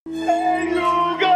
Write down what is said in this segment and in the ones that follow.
Hey, you guys!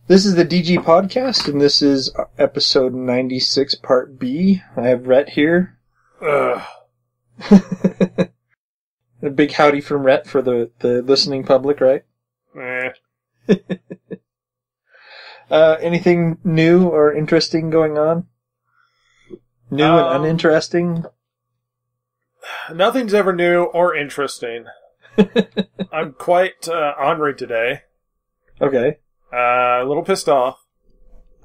This is the DG Podcast, and this is episode 96, part B. I have Rhett here. A big howdy from Rhett for the listening public, right? Anything new or interesting going on? New and uninteresting? Nothing's ever new or interesting. I'm quite ornery today. Okay. A little pissed off.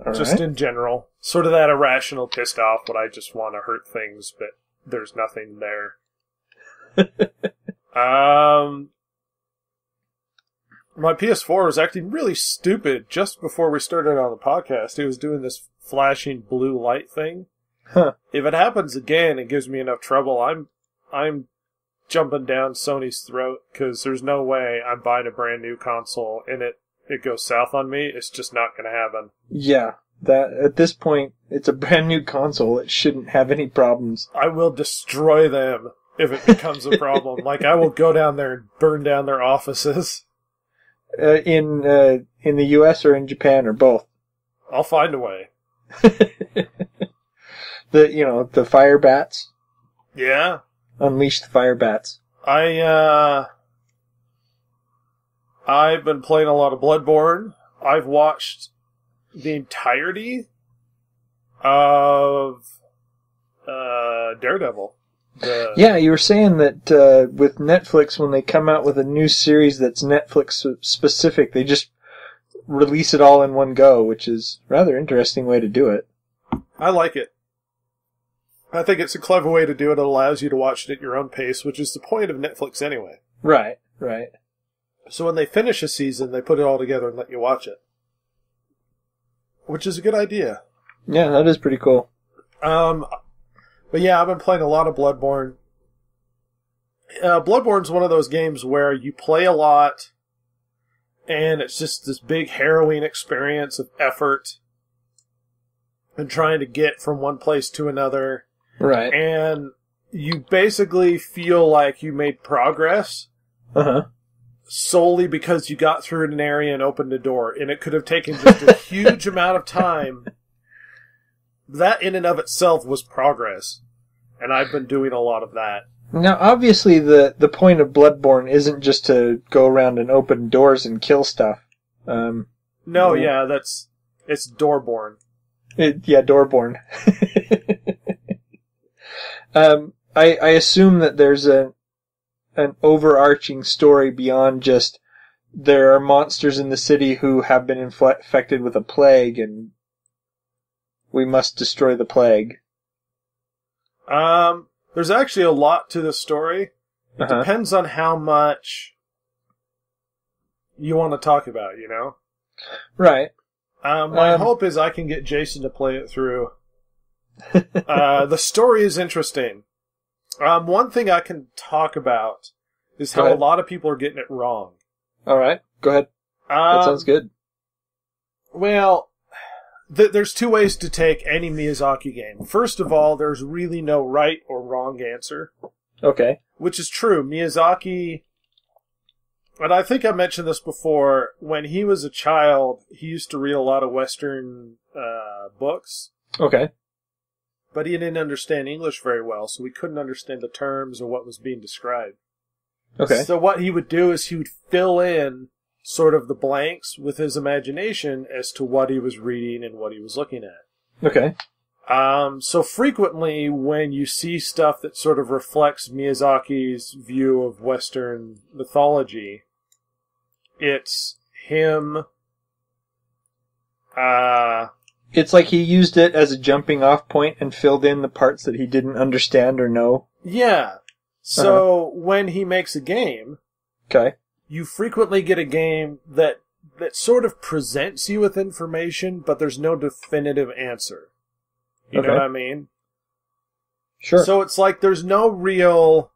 All just right. in general. Sort of that irrational pissed off when I just want to hurt things, but there's nothing there. My PS4 was acting really stupid just before we started on the podcast. It was doing this flashing blue light thing. Huh. If it happens again and gives me enough trouble, I'm jumping down Sony's throat, because there's no way I'm buying a brand new console and it goes south on me. It's just not going to happen. Yeah, that at this point, it's a brand new console. It shouldn't have any problems. I will destroy them if it becomes a problem. Like, I will go down there and burn down their offices. In the US or in Japan or both? I'll find a way. The fire bats? Yeah. Unleash the fire bats. I've been playing a lot of Bloodborne. I've watched the entirety of Daredevil. Yeah, you were saying that with Netflix, when they come out with a new series that's Netflix specific, they just release it all in one go, which is a rather interesting way to do it. I like it. I think it's a clever way to do it. It allows you to watch it at your own pace, which is the point of Netflix anyway. Right. So when they finish a season, they put it all together and let you watch it. Which is a good idea. Yeah, that is pretty cool. But yeah, I've been playing a lot of Bloodborne. Bloodborne's one of those games where you play a lot, and it's just this big harrowing experience of effort and trying to get from one place to another. Right. And you basically feel like you made progress. Uh-huh. Solely because you got through an area and opened a door, and it could have taken just a huge amount of time. That in and of itself was progress, and I've been doing a lot of that. Now, obviously, the point of Bloodborne isn't just to go around and open doors and kill stuff. Yeah, it's Doorborne. Doorborne. I assume that there's an overarching story beyond just there are monsters in the city who have been infected with a plague and we must destroy the plague. There's actually a lot to the story. It depends on how much you want to talk about, you know? Right. My hope is I can get Jason to play it through. The story is interesting. One thing I can talk about is how a lot of people are getting it wrong. All right, go ahead. That sounds good. Well, there's two ways to take any Miyazaki game. First of all, there's really no right or wrong answer. Okay. Which is true. Miyazaki, and I think I mentioned this before, when he was a child, he used to read a lot of Western books. Okay. But he didn't understand English very well, so he couldn't understand the terms or what was being described. Okay. So what he would do is he would fill in sort of the blanks with his imagination as to what he was reading and what he was looking at. Okay. So frequently when you see stuff that sort of reflects Miyazaki's view of Western mythology, it's him... It's like he used it as a jumping off point and filled in the parts that he didn't understand or know. Yeah. So when he makes a game, okay, you frequently get a game that that sort of presents you with information, but there's no definitive answer. You know what I mean? Sure. So it's like there's no real,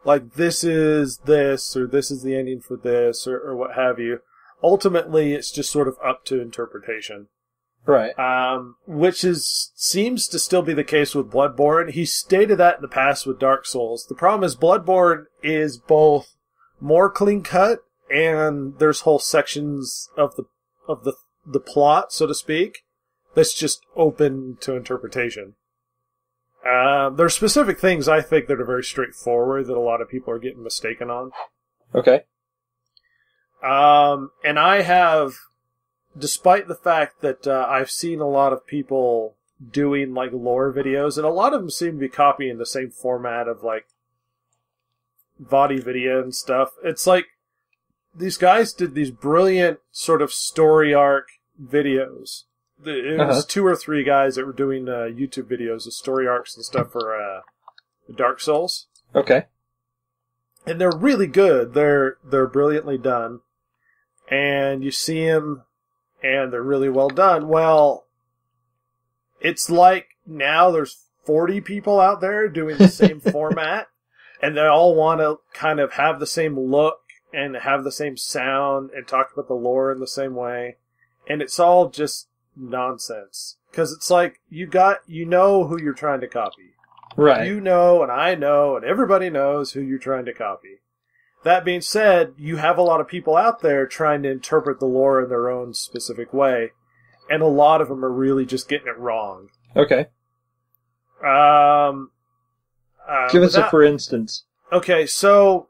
like, this is this, or this is the ending for this, or what have you. Ultimately, it's just sort of up to interpretation. Right. Which seems to still be the case with Bloodborne. He stated that in the past with Dark Souls. The problem is Bloodborne is both more clean cut, and there's whole sections of the plot, so to speak, that's just open to interpretation. There's specific things I think that are very straightforward that a lot of people are getting mistaken on. Okay. And I have, despite the fact that I've seen a lot of people doing like lore videos, and a lot of them seem to be copying the same format of like Vadi video and stuff. It's like these guys did these brilliant sort of story arc videos. It was 2 or 3 guys that were doing YouTube videos of story arcs and stuff for Dark Souls. Okay. And they're really good. They're brilliantly done. And you see them, and they're really well done. Well, it's like now there's 40 people out there doing the same format, and they all want to kind of have the same look and have the same sound and talk about the lore in the same way. And it's all just nonsense. Because it's like, you know who you're trying to copy. Right. You know, and I know, and everybody knows who you're trying to copy. That being said, you have a lot of people out there trying to interpret the lore in their own specific way, and a lot of them are really just getting it wrong. Okay. Give us a for instance. Okay, so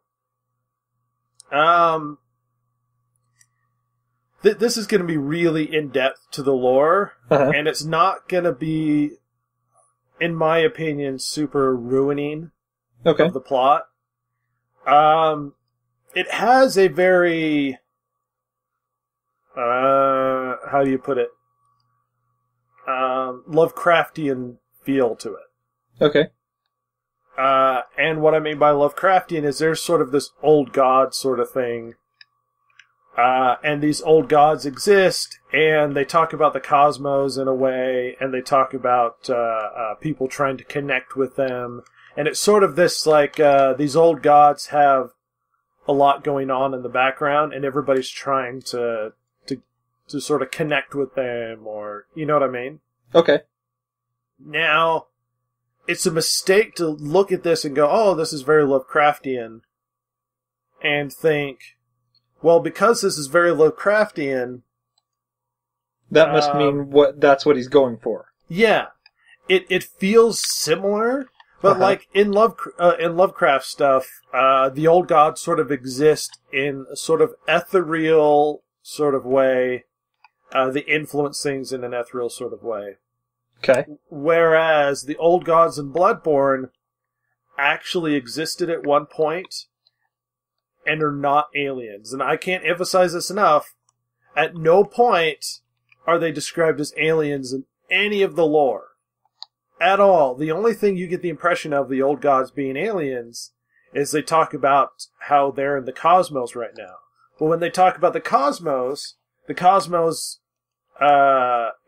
this is going to be really in-depth to the lore, and it's not going to be, in my opinion, super ruining of the plot. It has a very, how do you put it, Lovecraftian feel to it. Okay. And what I mean by Lovecraftian is there's sort of this old god sort of thing. And these old gods exist, and they talk about the cosmos in a way, and they talk about people trying to connect with them. And it's sort of this, like, these old gods have a lot going on in the background, and everybody's trying to sort of connect with them, or, you know what I mean? Okay. Now, it's a mistake to look at this and go, oh, this is very Lovecraftian, and think, well, because this is very Lovecraftian, that must mean that's what he's going for. Yeah. It feels similar, but like in Lovecraft stuff, the old gods sort of exist in a sort of ethereal sort of way. They influence things in an ethereal sort of way. Okay. Whereas the old gods in Bloodborne actually existed at one point and are not aliens. And I can't emphasize this enough. At no point are they described as aliens in any of the lore. At all. The only thing you get the impression of the old gods being aliens is they talk about how they're in the cosmos right now. But when they talk about the cosmos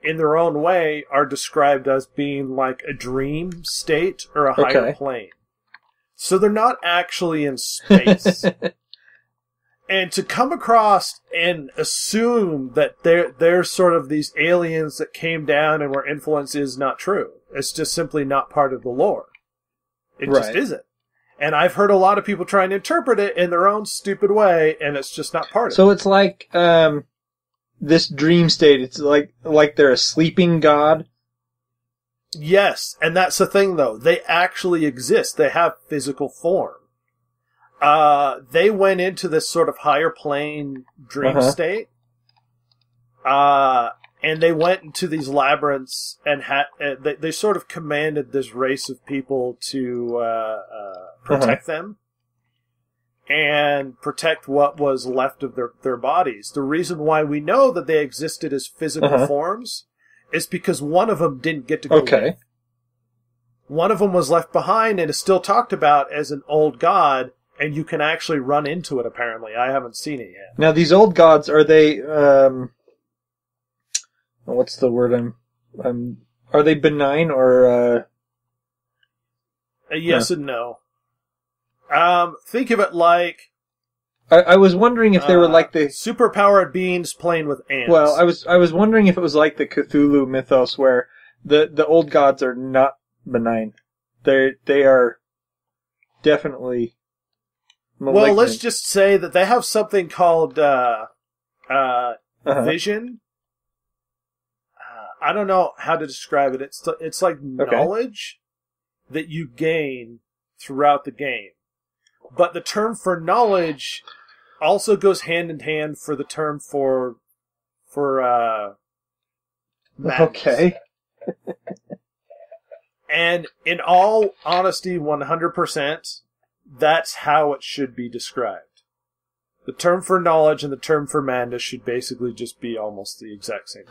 in their own way are described as being like a dream state or a higher plane. So they're not actually in space. And to come across and assume that they're sort of these aliens that came down and were influenced is not true. It's just simply not part of the lore. It just isn't. And I've heard a lot of people trying to interpret it in their own stupid way, and it's just not part of it. So it's like this dream state. It's like they're a sleeping god. Yes, and that's the thing, though. They actually exist. They have physical form. They went into this sort of higher plane dream state. And they went into these labyrinths and they sort of commanded this race of people to protect them and protect what was left of their bodies. The reason why we know that they existed as physical forms is because one of them didn't get to go with. One of them was left behind and is still talked about as an old god, And you can actually run into it, apparently. I haven't seen it yet. Now, these old gods, are they, what's the word are they benign or, yes and no. Think of it like... I was wondering if they were like the... superpowered beings playing with ants. Well, I was wondering if it was like the Cthulhu mythos where the old gods are not benign. They are definitely malignant. Well, let's just say that they have something called vision. I don't know how to describe it. It's like knowledge that you gain throughout the game. But the term for knowledge also goes hand in hand for the term for madness. Okay. And in all honesty, 100%, that's how it should be described. The term for knowledge and the term for madness should basically just be almost the exact same.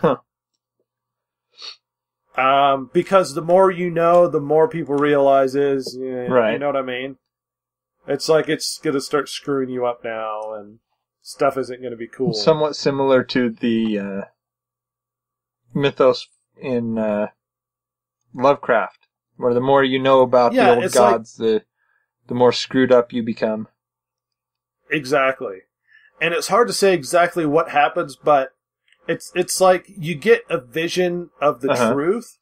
Because the more you know, the more people realize right. You know what I mean? It's like it's going to start screwing you up now, and stuff isn't going to be cool. Somewhat similar to the mythos in Lovecraft, where the more you know about the old gods, the more screwed up you become. Exactly. And it's hard to say exactly what happens, but it's like you get a vision of the truth,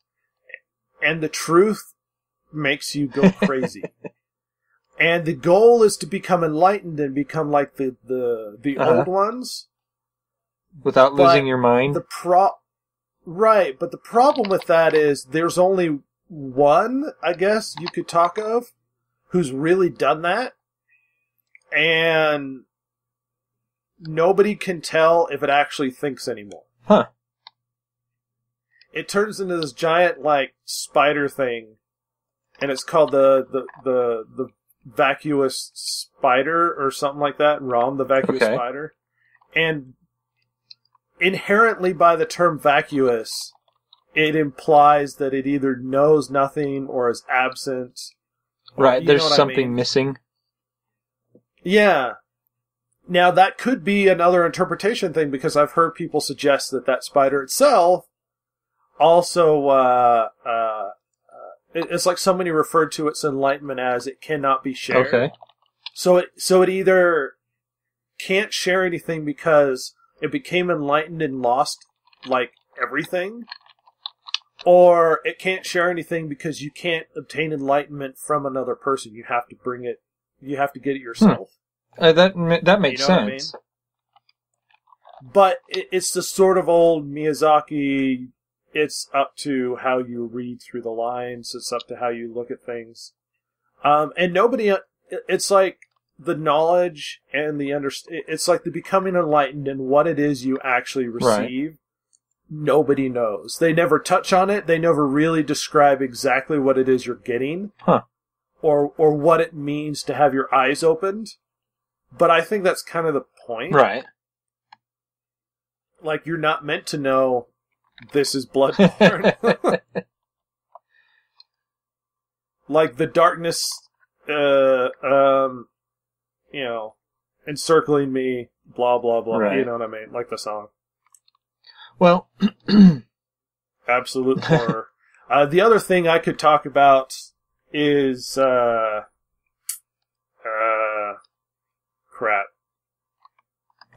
and the truth makes you go crazy. And the goal is to become enlightened and become like the old ones. Without losing your mind? Right, but the problem with that is there's only one, I guess, you could talk of, who's really done that. And nobody can tell if it actually thinks anymore. Huh. It turns into this giant, like, spider thing, and it's called the vacuous spider or something like that. Rom, the vacuous spider. And inherently by the term vacuous, it implies that it either knows nothing or is absent. Right, there's something missing. Yeah. Now that could be another interpretation thing, because I've heard people suggest that spider itself also, it's like somebody referred to its enlightenment as it cannot be shared. Okay. So it either can't share anything because it became enlightened and lost, like, everything, or it can't share anything because you can't obtain enlightenment from another person. You have to bring it. You have to get it yourself. That makes sense. I mean? But it's the sort of old Miyazaki. It's up to how you read through the lines. It's up to how you look at things. And nobody. It's like the knowledge and the it's like the becoming enlightened and what it is you actually receive. Right. Nobody knows. They never touch on it. They never really describe exactly what it is you're getting. Huh. Or what it means to have your eyes opened. But I think that's kind of the point. Right. Like, you're not meant to know this is Bloodborne. Like, the darkness, encircling me, blah, blah, blah. Right. You know what I mean? Like the song. Well. Absolute horror. The other thing I could talk about is, crap.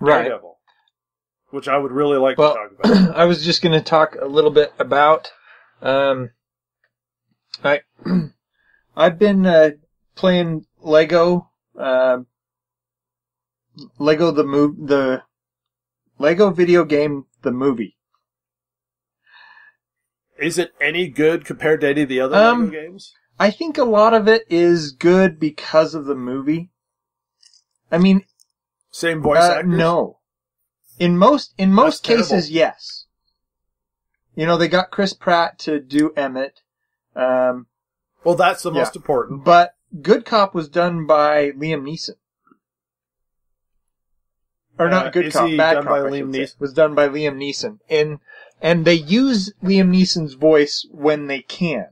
Right. Daredevil. Which I would really like to talk about. I was just going to talk a little bit about, I've been, playing Lego, the Lego video game, The Movie. Is it any good compared to any of the other Lego games? I think a lot of it is good because of the movie. I mean, same voice actors? No. In most cases, yes. You know, they got Chris Pratt to do Emmett. Well, that's the most important. But Good Cop was done by Liam Neeson. Or not Good Cop, Bad Cop, was done by Liam Neeson. And they use Liam Neeson's voice when they can.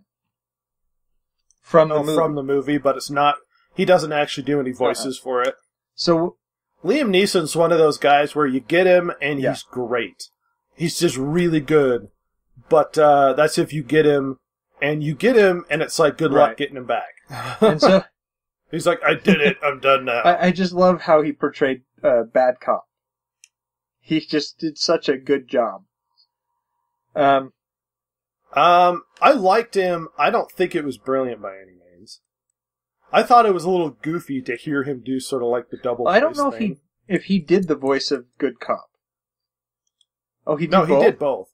From the movie, but it's not He doesn't actually do any voices for it. So Liam Neeson's one of those guys where you get him and he's great. He's just really good. But that's if you get him, and it's like, good luck getting him back. And so he's like, I did it, I'm done now. I just love how he portrayed Bad Cop. He just did such a good job. I liked him. I don't think it was brilliant by any means. I thought it was a little goofy to hear him do sort of like the double voice I don't know thing. if he did the voice of Good Cop. Oh, he did both? No, he did both.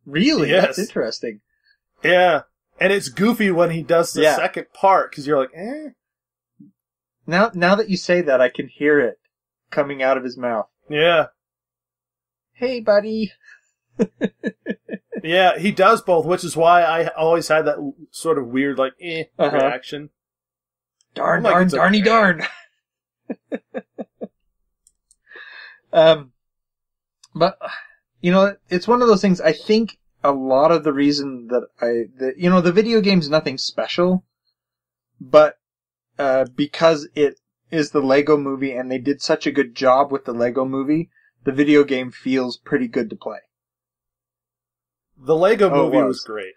Really? Yes. That's interesting. Yeah. And it's goofy when he does the second part, because you're like, eh? Now that you say that, I can hear it coming out of his mouth. Yeah. Hey, buddy. Yeah, he does both, which is why I always had that sort of weird, like, reaction. Darn. But, it's one of those things, I think a lot of the reason that the video game's nothing special, but because it is the Lego movie and they did such a good job with the Lego movie, the video game feels pretty good to play. The Lego movie was great.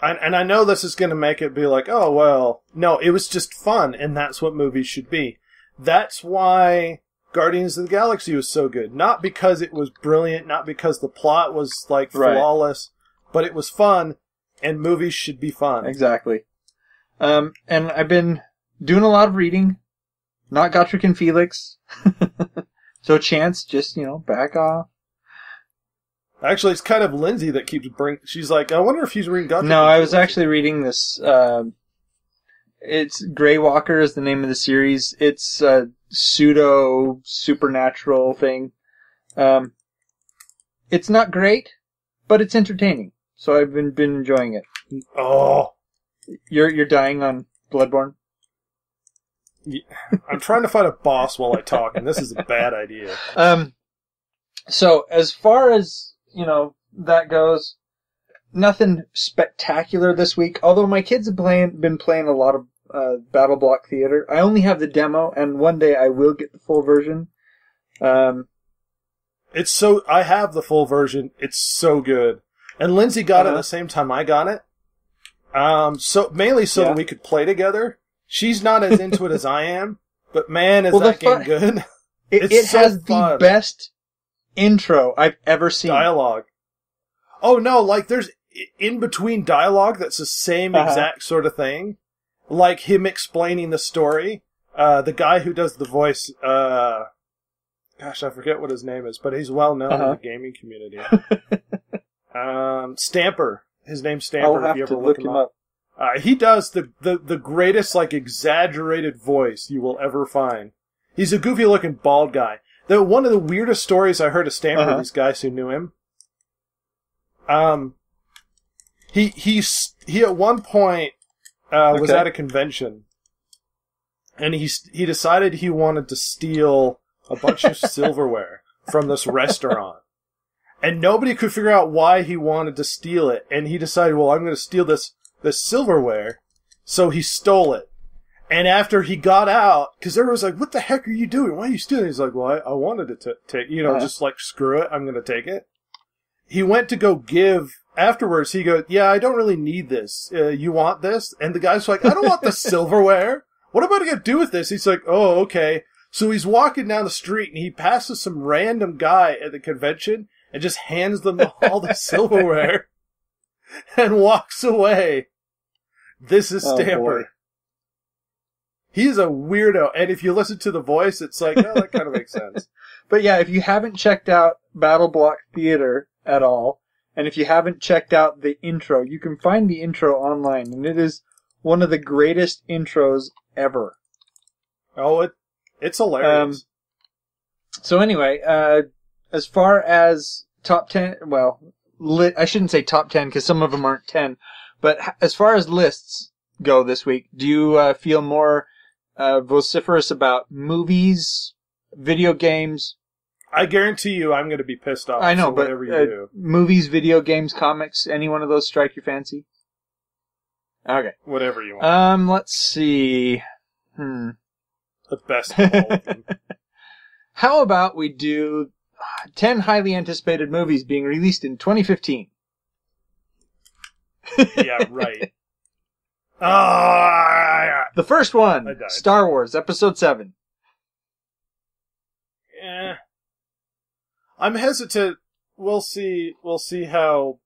And I know this is going to make it be like, oh, well, no, it was just fun, and that's what movies should be. That's why Guardians of the Galaxy was so good. Not because it was brilliant, not because the plot was, like, flawless, but it was fun, and movies should be fun. Exactly. And I've been doing a lot of reading. Not Gottfried and Felix. So Chance, just, back off. Actually, it's kind of Lindsay that keeps she's like, I wonder if he's reading Gottfried. No, I was actually reading this, it's Greywalker is the name of the series. It's a pseudo-supernatural thing. It's not great, but it's entertaining. So I've been enjoying it. Oh. You're dying on Bloodborne? Yeah. I'm trying to find a boss while I talk, and this is a bad idea. So as far as, that goes, nothing spectacular this week, although my kids have been playing a lot of Battle Block Theater. I only have the demo, and one day I will get the full version. I have the full version. It's so good. And Lindsay got it at the same time I got it. Mainly so that we could play together. She's not as into it as I am, but man, is that game good. It so has fun. The best intro I've ever seen. Dialogue. Oh no, like there's in between dialogue that's the same exact sort of thing. Like him explaining the story. The guy who does the voice, gosh, I forget what his name is, but he's well known in the gaming community. Stamper. His name's Stamper, if you ever look him up. He does the greatest, like, exaggerated voice you will ever find. He's a goofy looking bald guy. One of the weirdest stories I heard of Stamper, these guys who knew him, he at one point, was at a convention, and he decided he wanted to steal a bunch of silverware from this restaurant. And nobody could figure out why he wanted to steal it. And he decided, well, I'm going to steal this silverware. So he stole it. And after he got out, because everyone was like, what the heck are you doing? Why are you stealing? He's like, well, I wanted it to take, just like, screw it. I'm going to take it. He went to go give, afterwards, he goes, yeah, I don't really need this. You want this? And the guy's like, I don't want the silverware. What am I going to do with this? He's like, oh, okay. So he's walking down the street and he passes some random guy at the convention and just hands them all the silverware and walks away. This is Stamper. Boy. He's a weirdo, and if you listen to the voice, it's like, oh, that kind of makes sense. But yeah, if you haven't checked out Battle Block Theater at all, and if you haven't checked out the intro, you can find the intro online, and it is one of the greatest intros ever. Oh, it's hilarious. So anyway, as far as top 10, well, I shouldn't say top 10 because some of them aren't 10, but as far as lists go this week, do you feel more vociferous about movies, video games? I guarantee you I'm going to be pissed off. I know, but whatever you do. Movies, video games, comics, any one of those strike your fancy? Okay. Whatever you want. Let's see. The best of all of them. How about we do 10 highly anticipated movies being released in 2015? Yeah, right. Ah! The first one, Star Wars Episode 7. I'm hesitant. We'll see how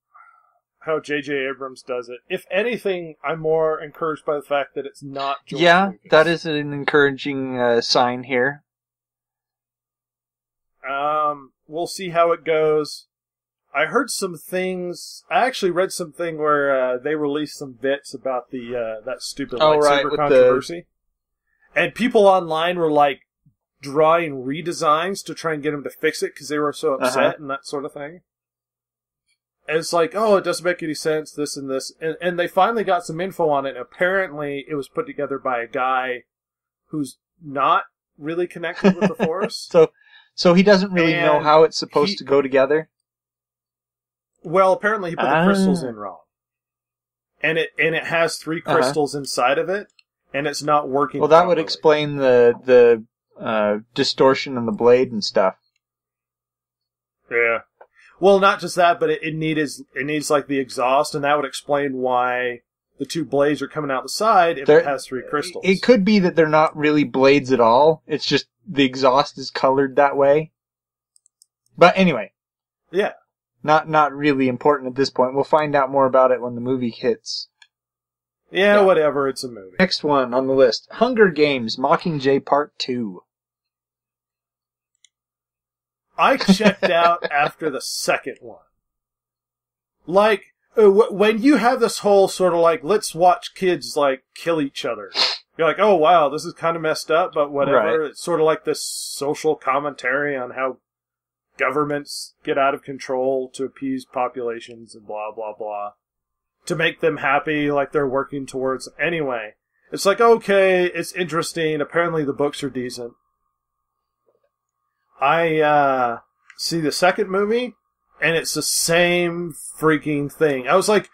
J.J. Abrams does it. If anything, I'm more encouraged by the fact that it's not George Lucas. That is an encouraging sign here. We'll see how it goes. I heard some things. I actually read something where they released some bits about the that stupid lightsaber controversy, and people online were like drawing redesigns to try and get him to fix it because they were so upset and that sort of thing. And it's like, oh, it doesn't make any sense, this and this. And they finally got some info on it. Apparently, it was put together by a guy who's not really connected with the Force. So he doesn't really know how it's supposed to go together? Well, apparently he put the crystals in wrong. And it has 3 crystals inside of it, and it's not working Well, that would explain the distortion on the blade and stuff. Yeah. Well, not just that, but it needs like the exhaust, and that would explain why the 2 blades are coming out the side if it has 3 crystals. It could be that they're not really blades at all. It's just the exhaust is colored that way. But anyway. Yeah. Not really important at this point. We'll find out more about it when the movie hits. Yeah, whatever. It's a movie. Next one on the list. Hunger Games Mockingjay Part 2. I checked out after the second one. Like, when you have this whole sort of like, let's watch kids like kill each other. You're like, oh wow, this is kind of messed up, but whatever. Right. It's sort of like this social commentary on how governments get out of control to appease populations and blah, blah, blah. To make them happy, like they're working towards. Anyway, it's like, okay, it's interesting. Apparently the books are decent. I see the second movie, and it's the same freaking thing. I was like,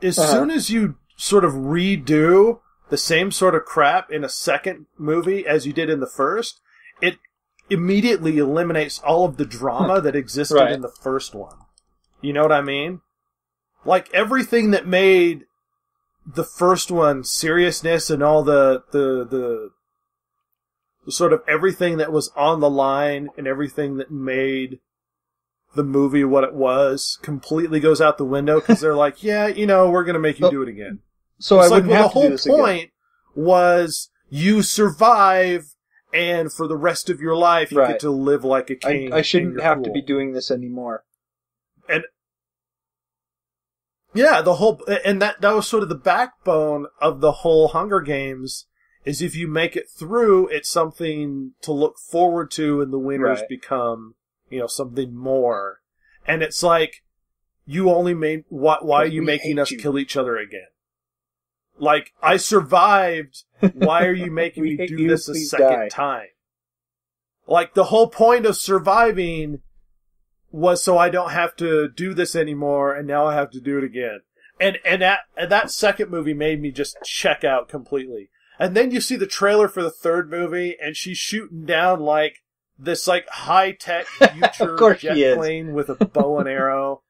as soon as you sort of redo the same sort of crap in a second movie as you did in the first, it immediately eliminates all of the drama that existed in the first one. You know what I mean? Like, everything that made the first one seriousness and all the sort of everything that was on the line and everything that made the movie what it was completely goes out the window because they're like, yeah, we're going to make you do it again. So it's I wouldn't have to do this again. The whole point was you survive, and for the rest of your life you get to live like a king. I shouldn't have to be doing this anymore. And yeah, that was sort of the backbone of the whole Hunger Games. Is if you make it through, it's something to look forward to, and the winners become, something more. And it's like, you only made, why are you making us kill each other again? Like, I survived, why are you making me do this a second time? Like, the whole point of surviving was so I don't have to do this anymore, and now I have to do it again. And that second movie made me just check out completely. And then you see the trailer for the third movie, and she's shooting down like this like high-tech future jet plane with a bow and arrow.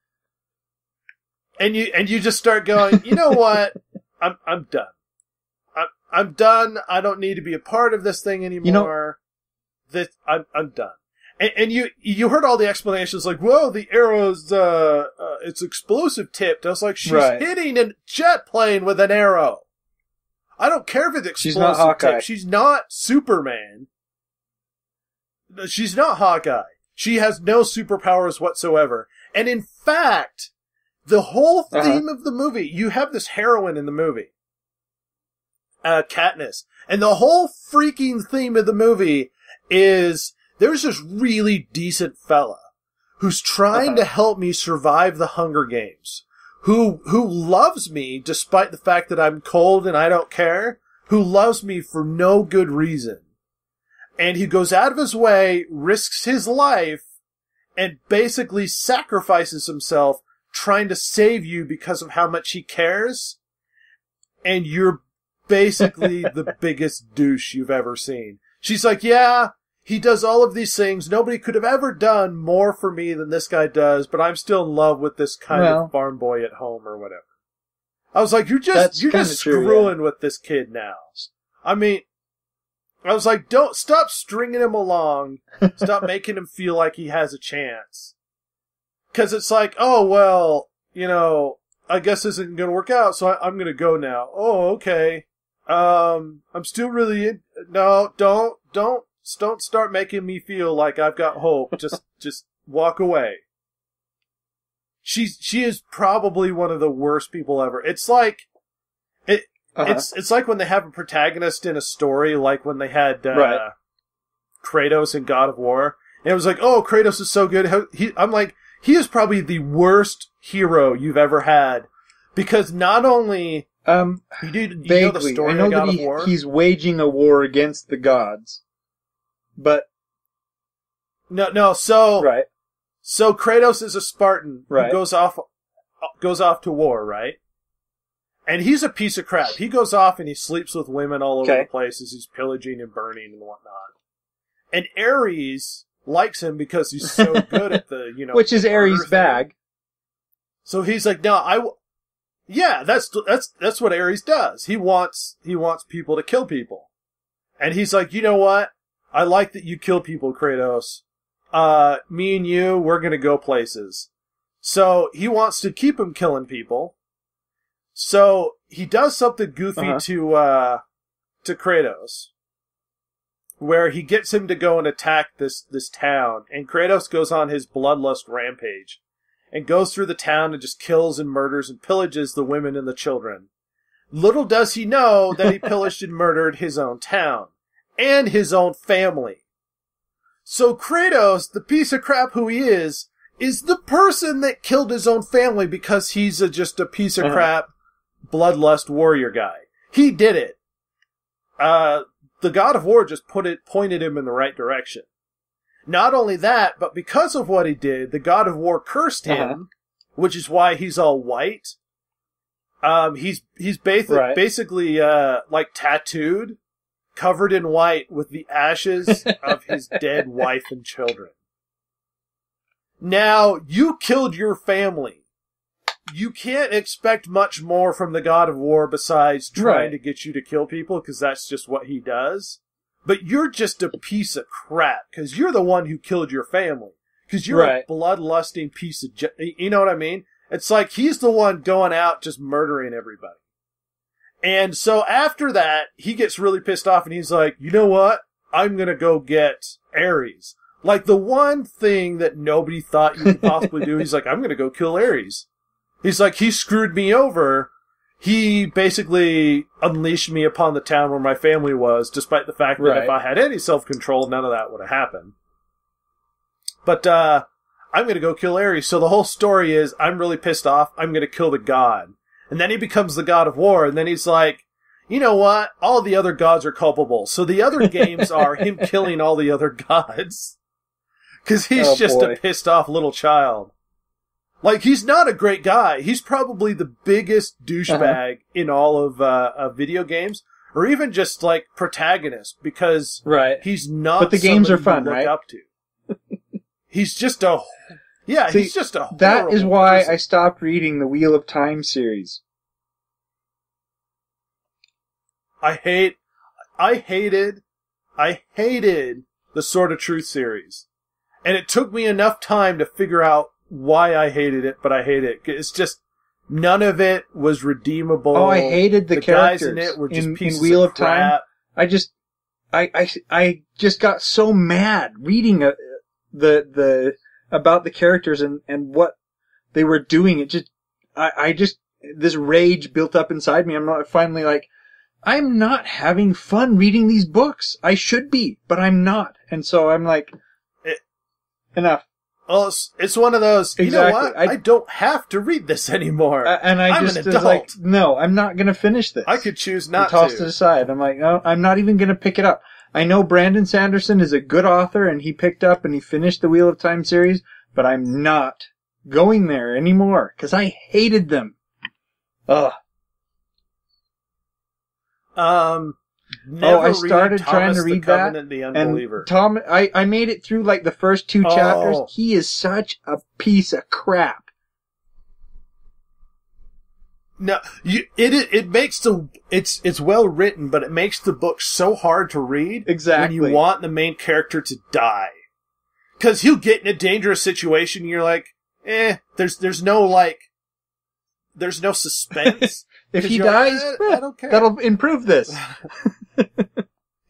And you just start going, you know what? I'm done. I'm done. I don't need to be a part of this thing anymore. I'm done. And you heard all the explanations like, whoa, the arrow's it's explosive tipped. I was like, she's hitting a jet plane with an arrow. I don't care if it's explosive. She's not Hawkeye. She's not Superman. She's not Hawkeye. She has no superpowers whatsoever. And in fact, the whole theme of the movie, you have this heroine in the movie, Katniss, and the whole freaking theme of the movie is there's this really decent fella who's trying to help me survive the Hunger Games. Who loves me despite the fact that I'm cold and I don't care, who loves me for no good reason. And he goes out of his way, risks his life, and basically sacrifices himself trying to save you because of how much he cares. And you're basically the biggest douche you've ever seen. She's like, yeah, he does all of these things. Nobody could have ever done more for me than this guy does, but I'm still in love with this kind of farm boy at home or whatever. I was like, you're just screwing with this kid now. I mean, I was like, don't stop stringing him along. Stop making him feel like he has a chance. 'Cause it's like, oh, well, you know, I guess this isn't going to work out, so I'm going to go now. Oh, okay. I'm still really no, don't start making me feel like I've got hope. Just walk away. She is probably one of the worst people ever. It's like it's like when they have a protagonist in a story, like when they had Kratos in God of War. And it was like, oh, Kratos is so good. I'm like, he is probably the worst hero you've ever had, because not only you know the story I know of God that of War. He's waging a war against the gods, but So Kratos is a Spartan who Right. goes off to war, right? And he's a piece of crap. He goes off and he sleeps with women all over the place as he's pillaging and burning and whatnot. And Ares likes him because he's so good at the, you know, which is Ares' bag. So he's like, no, that's what Ares does. He wants people to kill people. And he's like, you know what? I like that you kill people, Kratos. Me and you, we're gonna go places. So he wants to keep him killing people. So he does something goofy to Kratos, where he gets him to go and attack this town, and Kratos goes on his bloodlust rampage, and goes through the town and just kills and murders and pillages the women and the children. Little does he know that he pillaged and murdered his own town, and his own family. So Kratos, the piece of crap who he is the person that killed his own family because he's just a piece of crap bloodlust warrior guy. He did it. The God of War just pointed him in the right direction. Not only that, but because of what he did, the God of War cursed him, which is why he's all white. He's basically like tattooed, covered in white with the ashes of his dead wife and children. Now, you killed your family. You can't expect much more from the God of War besides trying to get you to kill people, because that's just what he does. But you're just a piece of crap, because you're the one who killed your family. Because you're a bloodlusting piece of... you know what I mean? It's like he's the one going out just murdering everybody. And so after that, he gets really pissed off, and he's like, you know what? I'm going to go get Ares. Like, the one thing that nobody thought you could possibly do, he's like, I'm going to go kill Ares. He's like, he screwed me over. He basically unleashed me upon the town where my family was, despite the fact that if I had any self-control, none of that would have happened. But, I'm going to go kill Ares. So the whole story is, I'm really pissed off. I'm going to kill the god. And then he becomes the God of War, and then he's like, you know what? All the other gods are culpable. So the other games are him killing all the other gods. Because he's a pissed off little child. Like, he's not a great guy. He's probably the biggest douchebag in all of video games, or even just like protagonist, because he's not. But the games are fun, to look right? up to. He's just a he's just a. That is why person. I stopped reading the Wheel of Time series. I hated the Sword of Truth series. And it took me enough time to figure out why I hated it, but I hate it. It's just, none of it was redeemable. Oh, I hated the characters. Guys in it were just pieces in Wheel of crap. Time. I just got so mad reading about the characters and what they were doing. It just, this rage built up inside me. I'm finally like, I'm not having fun reading these books. I should be, but I'm not. And so I'm like, enough. Well, it's one of those, you know what? I don't have to read this anymore. And I'm an adult. Like, no, I'm not going to finish this. I could choose not to. Tossed it aside. I'm like, no, I'm not even going to pick it up. I know Brandon Sanderson is a good author, and he picked up and he finished the Wheel of Time series, but I'm not going there anymore, because I hated them. Ugh. Never I started read trying Thomas to the read Covenant, that, the Unbeliever. and Tom, I made it through like the first 2 chapters. Oh. He is such a piece of crap. No, it makes it's well written, but it makes the book so hard to read. Exactly. When you want the main character to die, because he'll get in a dangerous situation. And you're like, there's no suspense. If he like, dies, I don't care. That'll improve this.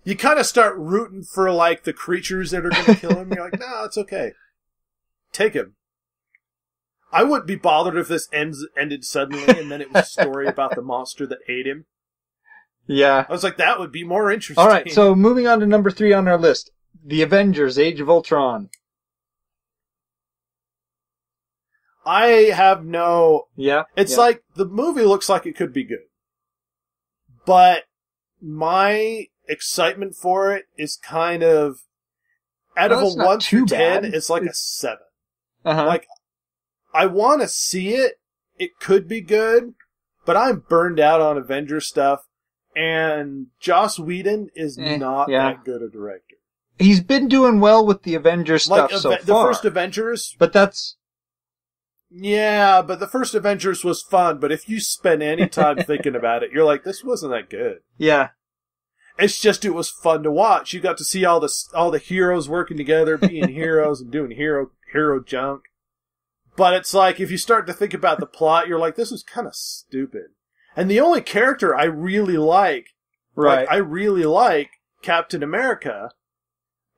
You kind of start rooting for like the creatures that are going to kill him. You're like, no, it's okay. Take him. I wouldn't be bothered if this ended suddenly and then it was a story about the monster that ate him. Yeah. I was like, that would be more interesting. All right, so moving on to number 3 on our list. The Avengers, Age of Ultron. I have no... Yeah. It's like, the movie looks like it could be good. But my excitement for it is kind of... Out of a 1 through 10, it's like a 7. Uh-huh. Like, I want to see it. It could be good. But I'm burned out on Avengers stuff. And Joss Whedon is not that good a director. He's been doing well with the Avengers stuff so far. The first Avengers... But that's... Yeah, but the first Avengers was fun, but if you spend any time thinking about it, you're like, this wasn't that good. Yeah. It's just, it was fun to watch. You got to see all the heroes working together, being heroes and doing hero junk. But it's like, if you start to think about the plot, you're like, this is kind of stupid. And the only character I really like, I really like Captain America.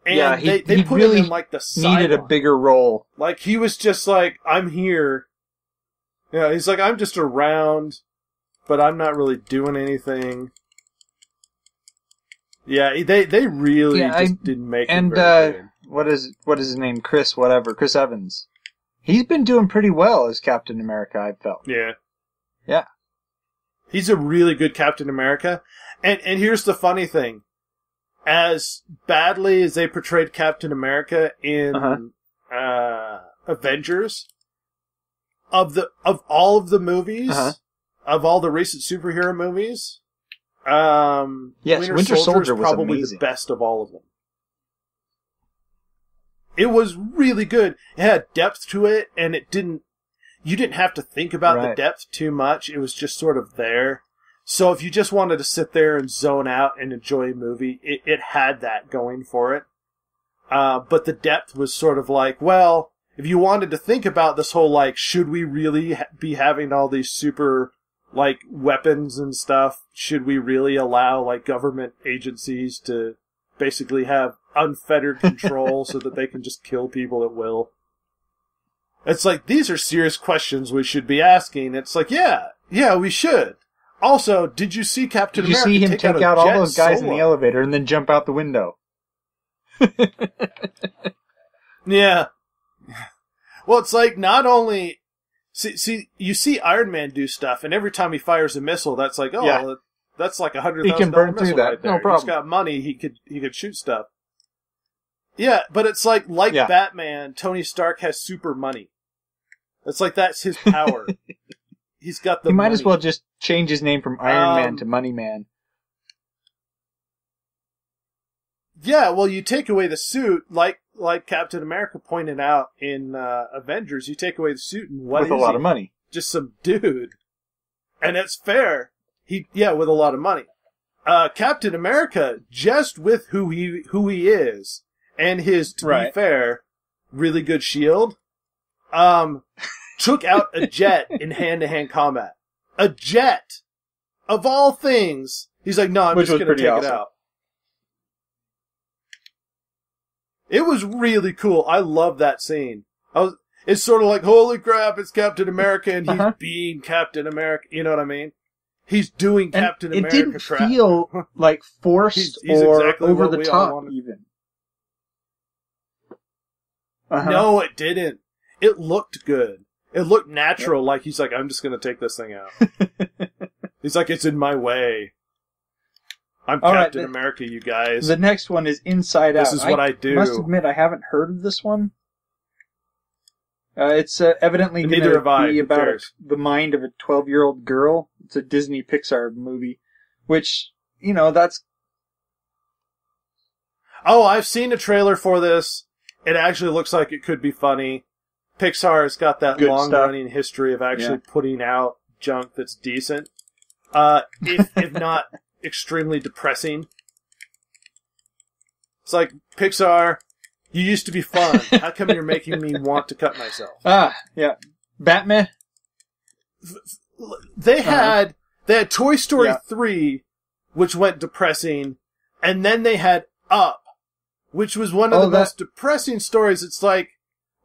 And they put really him in like the sideline. Needed a bigger role. Like, he was just like, I'm here. Yeah, he's like, I'm just around, but I'm not really doing anything. Yeah, they really didn't make him very good. What is his name? Chris Evans. He's been doing pretty well as Captain America, I've felt. Yeah. Yeah. He's a really good Captain America. And here's the funny thing. As badly as they portrayed Captain America in Avengers, of all of the movies, of all the recent superhero movies, Winter Soldier was probably amazing. The best of all of them. It was really good. It had depth to it, and you didn't have to think about the depth too much. It was just sort of there. So if you just wanted to sit there and zone out and enjoy a movie, it had that going for it. But the depth was sort of like, well, if you wanted to think about this whole, like, should we really be having all these super, like, weapons and stuff? Should we really allow, like, government agencies to basically have unfettered control so that they can just kill people at will? It's like, these are serious questions we should be asking. It's like, yeah, we should. Also, did you see Captain America? Did you see him take out all those guys in the elevator and then jump out the window? Yeah. Well, it's like, not only... See, you see Iron Man do stuff, and every time he fires a missile, that's like, that's like $100,000 he can burn missile through that. right there. No problem. He's got money, he could shoot stuff. Yeah, but it's like Batman, Tony Stark has super money. It's like, that's his power. He's got the money. He might as well just change his name from Iron Man to Money Man. Yeah, well, you take away the suit, like Captain America pointed out in Avengers, you take away the suit and what with a lot of money. Just some dude. And it's fair. With a lot of money. Captain America, just with who he is, and his, to be fair, really good shield, took out a jet in hand-to-hand combat. A jet! Of all things! He's like, no, I'm just gonna take it out. It was really cool. I love that scene. It's sort of like, holy crap, it's Captain America, and he's being Captain America. You know what I mean? He's doing Captain America crap. It didn't feel like forced he's or exactly over the top, even. No, it didn't. It looked good. It looked natural, like he's like, I'm just going to take this thing out. He's like, it's in my way. I'm Captain America, you guys. The next one is Inside Out. This is what I do. I must admit, I haven't heard of this one. It's evidently going to be about the mind of a 12-year-old girl. It's a Disney Pixar movie, which that's... Oh, I've seen a trailer for this. It actually looks like it could be funny. Pixar's got that long-running history of actually putting out junk that's decent. If not extremely depressing. It's like, Pixar, you used to be fun. How come you're making me want to cut myself? Yeah. Batman? They had Toy Story 3, which went depressing, and then they had Up, which was one of the most depressing stories. It's like,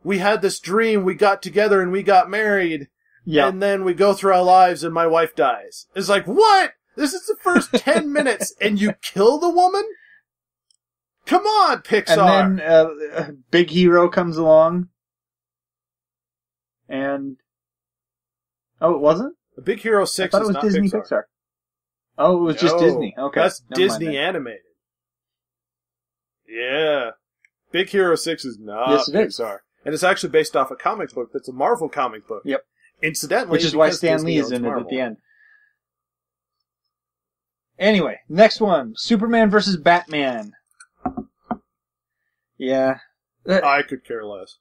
we had this dream, we got together and we got married, and then we go through our lives and my wife dies. It's like, what? This is the first 10 minutes and you kill the woman? Come on, Pixar! And then Big Hero comes along. And... Oh, it wasn't? The Big Hero 6 I thought it was not Disney Pixar. Oh, it was just Disney. Okay. That's Disney animated. Yeah. Big Hero 6 is not Pixar. And it's actually based off a comic book that's a Marvel comic book. Yep. Incidentally, which is why Stan Lee is in it at the end. Anyway, next one. Superman versus Batman. Yeah. I could care less.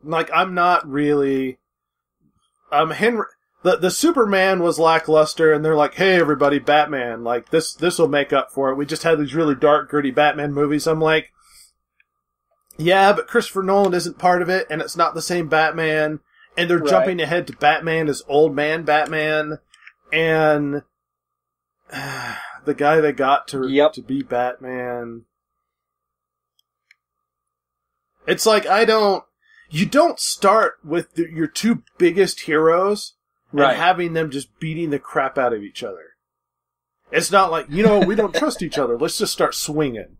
Like, I'm not really... Henry... The Superman was lackluster, and they're like, hey, everybody, Batman. Like, this will make up for it. We just had these really dark, gritty Batman movies. I'm like, yeah, but Christopher Nolan isn't part of it, and it's not the same Batman. And they're jumping ahead to Batman as old man Batman. And the guy they got to be Batman... It's like, you don't start with your two biggest heroes and having them just beating the crap out of each other. It's not like, we don't trust each other. Let's just start swinging.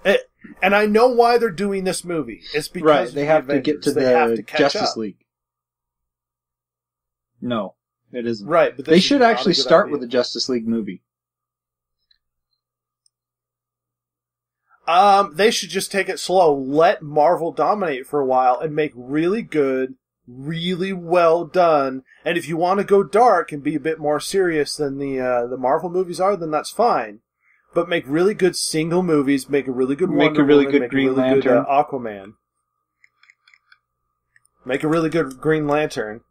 And I know why they're doing this movie. It's because they have to get to the Justice League. No, it isn't. Right, but they should actually start with the Justice League movie. They should just take it slow. Let Marvel dominate for a while and make really good, really well done. And if you want to go dark and be a bit more serious than the Marvel movies are, then that's fine. But make really good single movies. Make a really good Wonder Woman, make Green a really Lantern. good Aquaman. Make a really good Green Lantern,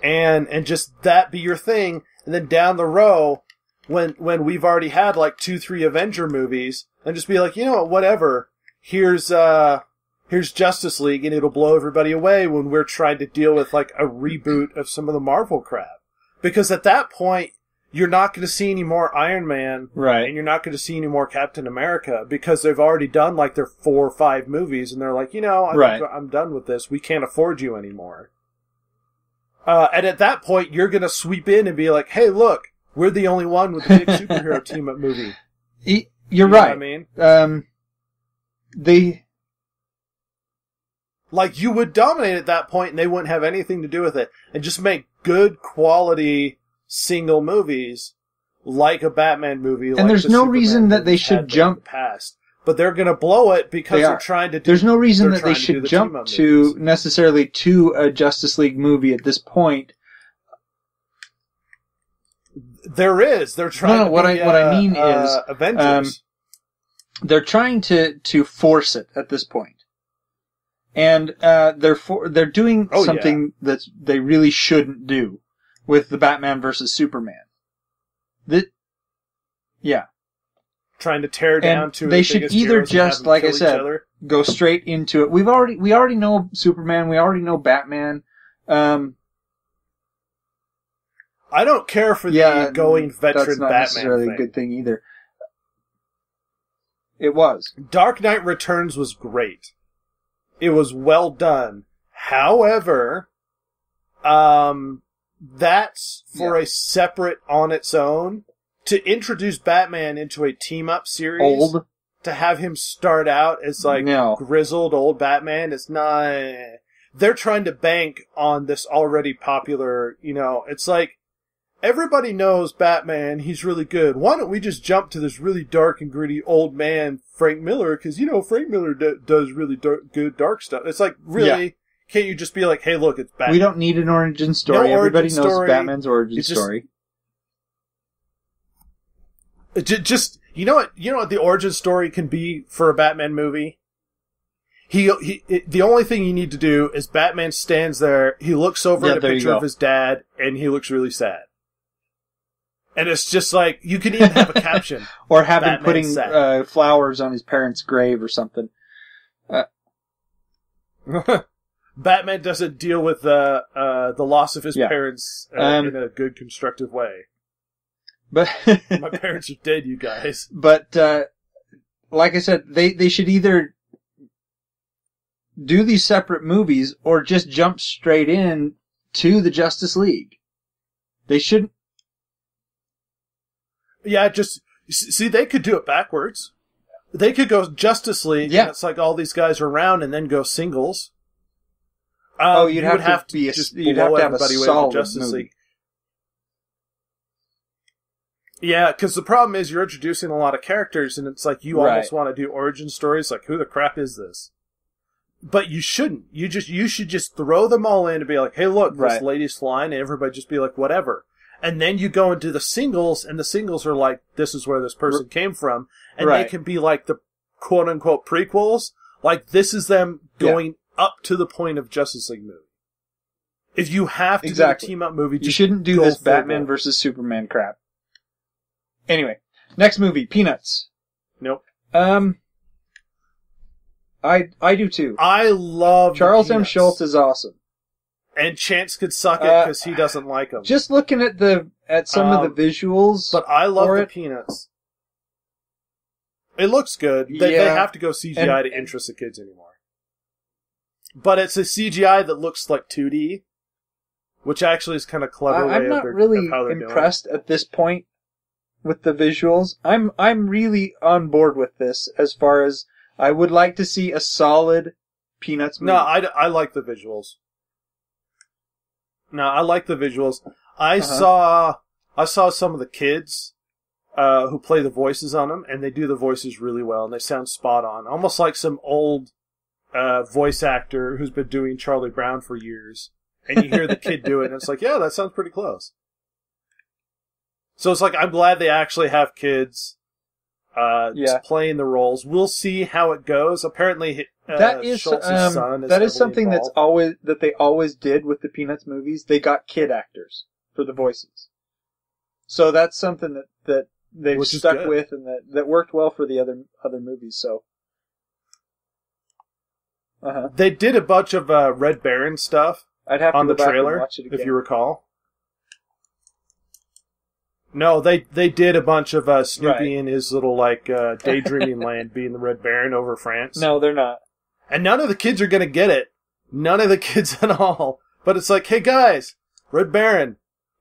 and just that be your thing. And then down the row, when we've already had like 2-3 Avenger movies. And just be like, whatever. Here's Justice League, and it'll blow everybody away when we're trying to deal with like a reboot of some of the Marvel crap. Because at that point, you're not going to see any more Iron Man, and you're not going to see any more Captain America, because they've already done like their 4 or 5 movies, and they're like, I'm done with this. We can't afford you anymore. And at that point, you're going to sweep in and be like, hey, look, we're the only one with a big superhero team-up movie. You're right. What I mean? Like, you would dominate at that point and they wouldn't have anything to do with it. And just make good quality single movies like a Batman movie. And there's no reason that they should jump past. But they're going to blow it because they're trying to do... There's no reason that they should jump to necessarily to a Justice League movie at this point. There is. They're trying to what I mean is Avengers. They're trying to force it at this point. And they're doing something that they really shouldn't do with the Batman versus Superman. Trying to tear down two of the they biggest should either just, like I said, go straight into it. We already know Superman, we already know Batman. I don't care for the going veteran that's not Batman necessarily thing. a good thing either. It was. Dark Knight Returns was great. It was well done. However, that's for a separate on its own. To introduce Batman into a team-up series, to have him start out as grizzled old Batman, it's not... They're trying to bank on this already popular, it's like, everybody knows Batman, he's really good. Why don't we just jump to this really dark and gritty old man, Frank Miller, because, Frank Miller does really good dark stuff. It's like, really? Can't you just be like, hey, look, it's Batman? We don't need an origin story. Everybody knows Batman's origin story. Just you know what the origin story can be for a Batman movie. The only thing you need to do is Batman stands there, he looks over at a picture of his dad, and he looks really sad. And it's just like, you can even have a caption. Or have him putting flowers on his parents' grave or something. Batman doesn't deal with the loss of his parents in a good, constructive way. But my parents are dead, you guys. But like I said, they should either do these separate movies or just jump straight in to the Justice League. They shouldn't. Yeah, just see, they could do it backwards. They could go Justice League, and it's like all these guys are around, and then go singles. You'd have to have a solid Justice League. Yeah, because the problem is you're introducing a lot of characters, and it's like you almost want to do origin stories. Like, who the crap is this? But you shouldn't. You should just throw them all in and be like, hey, look, this lady's flying, and everybody just be like, whatever. And then you go into the singles, and the singles are like, this is where this person came from, and they can be like the quote-unquote prequels. Like, this is them going up to the point of Justice League movie. If you have to do a team-up movie, you shouldn't do this Batman versus Superman crap. Anyway, next movie, Peanuts. Nope. I do too. I love Charles M. Schultz is awesome. And Chance could suck it because he doesn't like them. Just looking at some of the visuals, but I love the Peanuts. It looks good. They have to go CGI to interest the kids anymore. But it's a CGI that looks like 2D, which actually is kind of clever. I'm not really impressed at this point with the visuals. I'm really on board with this as far as I would like to see a solid Peanuts movie. No, I like the visuals. I saw some of the kids who play the voices on them, and they do the voices really well, and they sound spot on. Almost like some old voice actor who's been doing Charlie Brown for years. And you hear the kid do it, and it's like, yeah, that sounds pretty close. So it's like, I'm glad they actually have kids playing the roles. We'll see how it goes. Apparently, Schultz's son is that is something involved. that they always did with the Peanuts movies. They got kid actors for the voices. So that's something that they've stuck with, and that worked well for the other movies. So they did a bunch of Red Baron stuff. I'd have to on go the back trailer, and watch it again. if you recall. No, they did a bunch of Snoopy in his little daydreaming land being the Red Baron over France. No, they're not. And none of the kids are going to get it. None of the kids at all. But it's like, hey guys, Red Baron,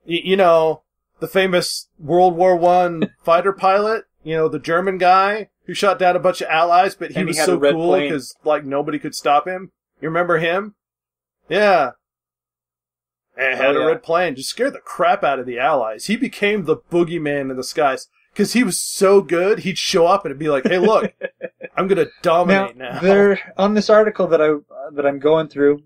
you know, the famous World War I fighter pilot, you know, the German guy who shot down a bunch of allies, but he was so cool because nobody could stop him. You remember him? Yeah. And had a red plane. Just scared the crap out of the allies. He became the boogeyman in the skies. Because he was so good, he'd show up and it'd be like, hey, look, I'm going to dominate now. They're, on this article that I'm going through.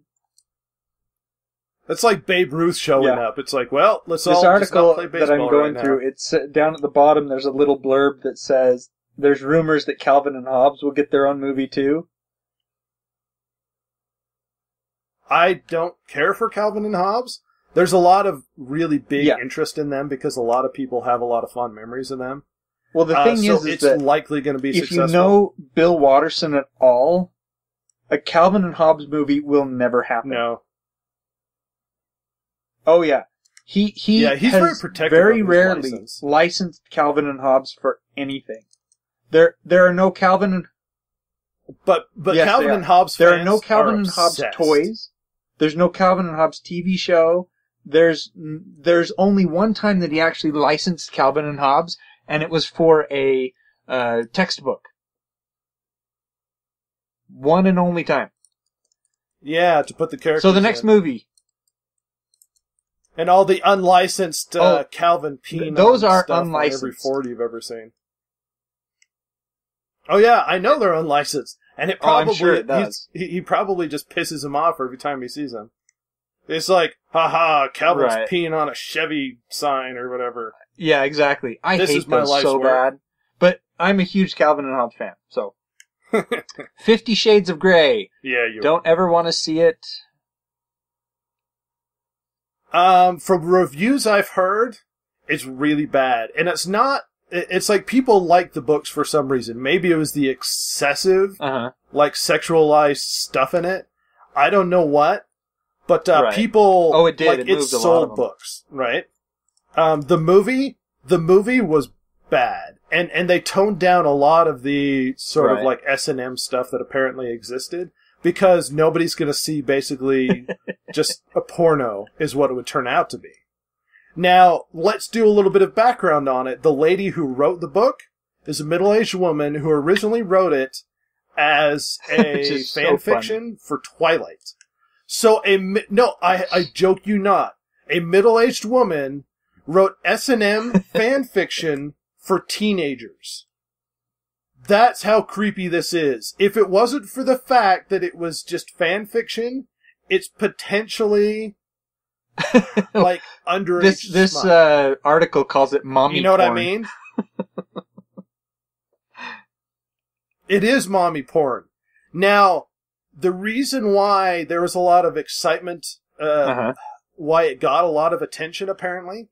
That's like Babe Ruth showing up. It's like, well, let's all just not play baseball. This article that I'm going through, it's down at the bottom, there's a little blurb that says, there's rumors that Calvin and Hobbes will get their own movie too. I don't care for Calvin and Hobbes. There's a lot of really big interest in them because a lot of people have a lot of fond memories of them. Well, the thing is it's that likely going to be successful. If you know Bill Watterson at all, a Calvin and Hobbes movie will never happen. No. Oh yeah, he's has very protective very rarely licensed Calvin and Hobbes for anything. There are no Calvin and but yes, Calvin and Hobbes there fans are no Calvin and obsessed. Hobbes toys. There's no Calvin and Hobbes TV show. There's only one time that he actually licensed Calvin and Hobbes, and it was for a textbook. One and only time. Yeah, to put the characters. So the next movie. And all the unlicensed Calvin Peanuts. Those are stuff unlicensed. On every Ford you've ever seen. Oh yeah, I know they're unlicensed, and it probably I'm sure it does. He probably just pisses him off every time he sees them. It's like, haha, Calvin's peeing on a Chevy sign or whatever. Yeah, exactly. I This hate is my those life's so work. bad. But I'm a huge Calvin and Hobbes fan, so. 50 Shades of Grey. Yeah, you Don't ever want to see it. From reviews I've heard, it's really bad. And it's not, it's like people like the books for some reason. Maybe it was the excessive, like sexualized stuff in it. I don't know what. But, Right. people, Oh, it did. like, It it moved a lot of sold them. books, right? The movie was bad. And they toned down a lot of the sort of Right. like S&M stuff that apparently existed. Because nobody's gonna see basically just a porno is what it would turn out to be. Now, let's do a little bit of background on it. The lady who wrote the book is a middle-aged woman who originally wrote it as a Which is so fan fiction for Twilight. So I joke you not. A middle-aged woman wrote S&M fan fiction for teenagers. That's how creepy this is. If it wasn't for the fact that it was just fan fiction, it's potentially like underage. This smut. article calls it mommy You know what I porn. mean? It is mommy porn. Now, the reason why there was a lot of excitement, why it got a lot of attention apparently,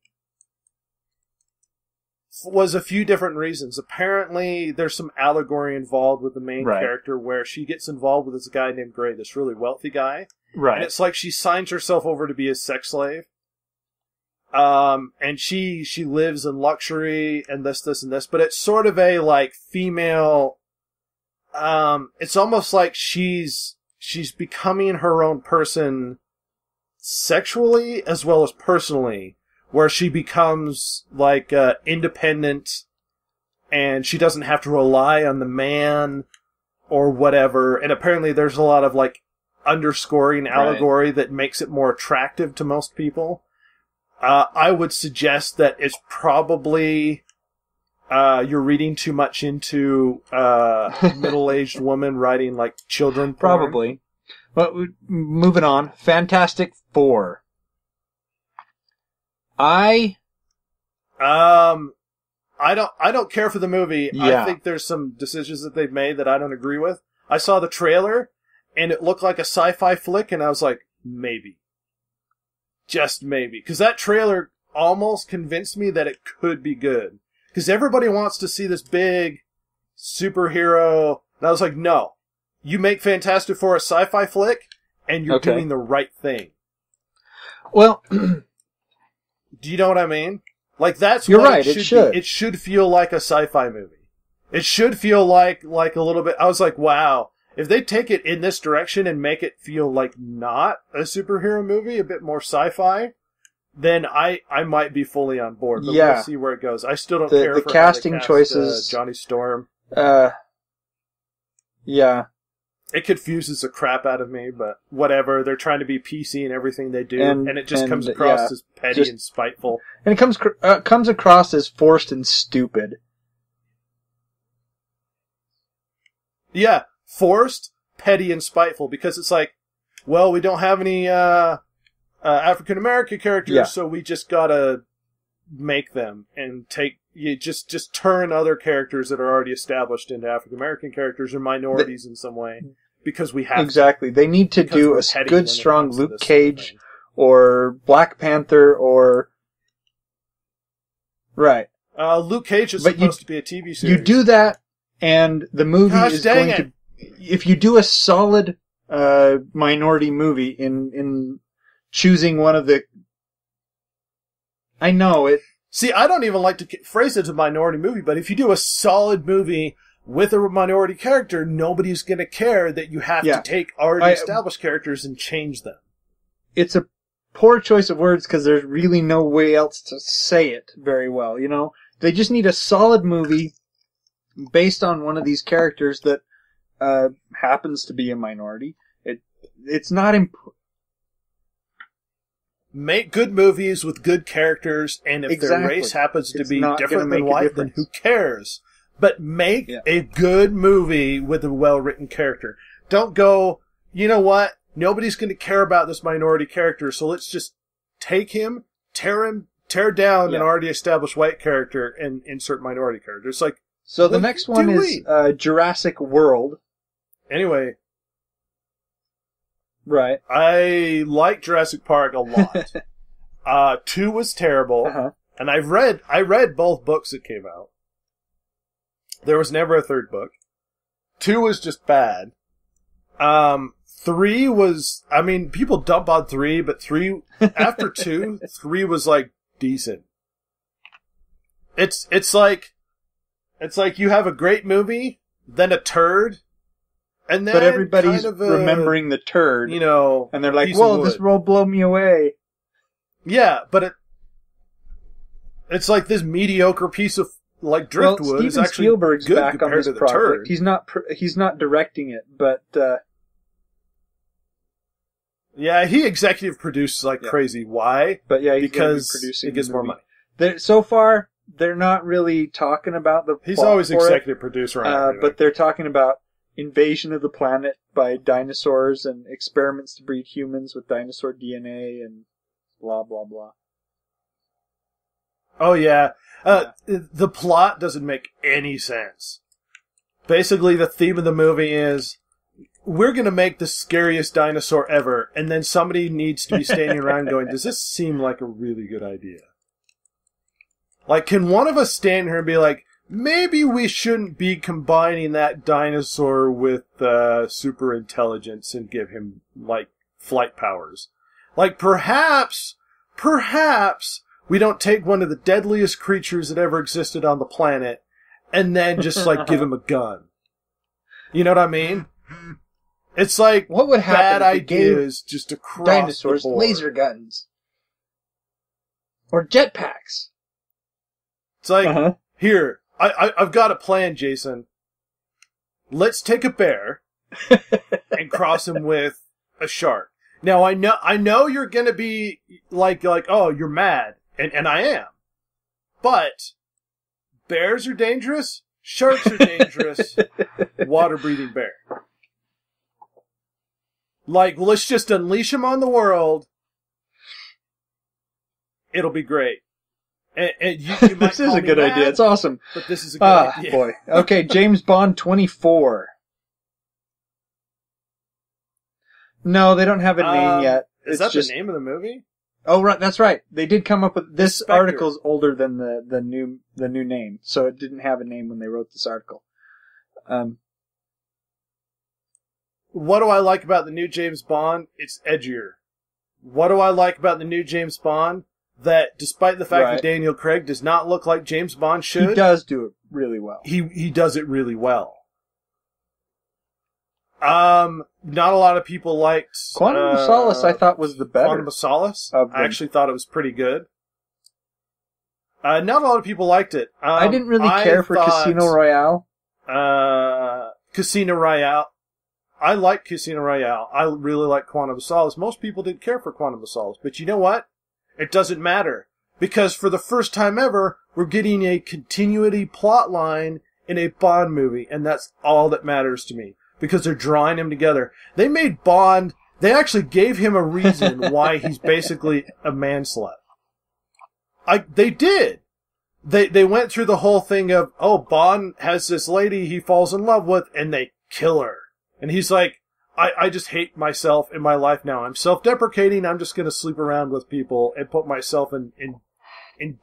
was a few different reasons. Apparently, there's some allegory involved with the main Right. character where she gets involved with this guy named Gray, this really wealthy guy. Right. And it's like she signs herself over to be a sex slave. And she lives in luxury and this, and this, but it's sort of a, like, female, it's almost like she's becoming her own person sexually as well as personally, where she becomes, like, independent, and she doesn't have to rely on the man or whatever, and apparently there's a lot of, like, underscoring allegory that makes it more attractive to most people. I would suggest that it's probably you're reading too much into middle-aged woman writing like children porn. Probably. But moving on. Fantastic Four. I don't care for the movie. Yeah. I think there's some decisions that they've made that I don't agree with. I saw the trailer and it looked like a sci-fi flick and I was like, maybe. Just maybe. Because that trailer almost convinced me that it could be good. Because everybody wants to see this big superhero. And I was like, no. You make Fantastic Four a sci-fi flick, and you're Okay. doing the right thing. well, Do you know what I mean? Like, that's You're what right, it it should should. be. It should feel like a sci-fi movie. It should feel like a little bit... I was like, wow. If they take it in this direction and make it feel like not a superhero movie, a bit more sci-fi, then I might be fully on board. But Yeah. we'll see where it goes. I still don't The- care the for casting how they cast, choices- Johnny Storm. yeah. It confuses the crap out of me, but whatever. They're trying to be PC in everything they do, and it just comes across as petty and spiteful. And it comes across as forced and stupid. Yeah, forced, petty, and spiteful, because it's like, well, we don't have any African-American characters, so we just gotta make them and just turn other characters that are already established into African-American characters or minorities in some way, because we have Exactly. They need to because do we're a petty when good, it strong comes to Luke this sort of Cage thing. or Black Panther or... Right. Luke Cage is But supposed to be a TV series. You do that, and the movie Gosh, is dang going it. to... If you do a solid minority movie in choosing one of the... I know, it... See, I don't even like to phrase it as a minority movie, but if you do a solid movie with a minority character, nobody's going to care that you have to take already established characters and change them. It's a poor choice of words because there's really no way else to say it very well, you know? They just need a solid movie based on one of these characters that happens to be a minority. It's not Make good movies with good characters, and if their race happens to be different than white, then who cares? But make a good movie with a well-written character. Don't go, you know what? Nobody's going to care about this minority character, so let's just take him, tear tear down an already established white character and insert minority characters. Like, so the next one is Jurassic World. Anyway. Right. I like Jurassic Park a lot. 2 was terrible. And I read both books that came out. There was never a third book. 2 was just bad. 3 was, I mean, people dump on 3, but 3, after 2, 3 was like decent. It's like you have a great movie, then a turd, and then but everybody's kind of remembering the turd, you know, and they're like, "Whoa, this will blow me away." Yeah, but it's like this mediocre piece of like driftwood is actually Spielberg's good back compared on this to the project. turd. He's not directing it, but yeah, he executive produced like crazy. Why? But yeah, because producing it gets more money. So far, they're not really talking about the. He's always executive producer on everything. But they're talking about invasion of the planet by dinosaurs and experiments to breed humans with dinosaur DNA and blah blah blah. Oh yeah, the plot doesn't make any sense. Basically, the theme of the movie is, we're going to make the scariest dinosaur ever, and then somebody needs to be standing around going, does this seem like a really good idea? Like, can one of us stand here and be like, maybe we shouldn't be combining that dinosaur with super intelligence and give him, like, flight powers? Like, perhaps we don't take one of the deadliest creatures that ever existed on the planet and then just, like, give him a gun. You know what I mean? It's like what would happen bad ideas just across dinosaurs the board. Laser guns or jetpacks. It's like, here, I've got a plan, Jason. Let's take a bear and cross him with a shark. Now I know you're gonna be like, oh, you're mad, and I am, but bears are dangerous, sharks are dangerous, water-breathing bear. Like, let's just unleash them on the world. It'll be great. And you might this is a good idea. It's awesome. But this is a good idea. Boy. Okay, James Bond 24. No, they don't have a name yet. Is that just the name of the movie? Oh, right. That's right. They did come up with this. Article's older than the new name, so it didn't have a name when they wrote this article. What do I like about the new James Bond? It's edgier. What do I like about the new James Bond? That despite the fact that Daniel Craig does not look like James Bond should... He does do it really well. He does it really well. Not a lot of people liked... Quantum of Solace I thought was the better. Quantum of Solace? I actually thought it was pretty good. Not a lot of people liked it. I didn't really care for Casino Royale. Casino Royale. I like Casino Royale. I really like Quantum of Solace. Most people didn't care for Quantum of Solace. But you know what? It doesn't matter. Because for the first time ever, we're getting a continuity plot line in a Bond movie. And that's all that matters to me. Because they're drawing him together. They made Bond... They actually gave him a reason why he's basically a man-slut. They did. They went through the whole thing of, oh, Bond has this lady he falls in love with, and they kill her. And he's like, I just hate myself in my life now. I'm self-deprecating. I'm just going to sleep around with people and put myself in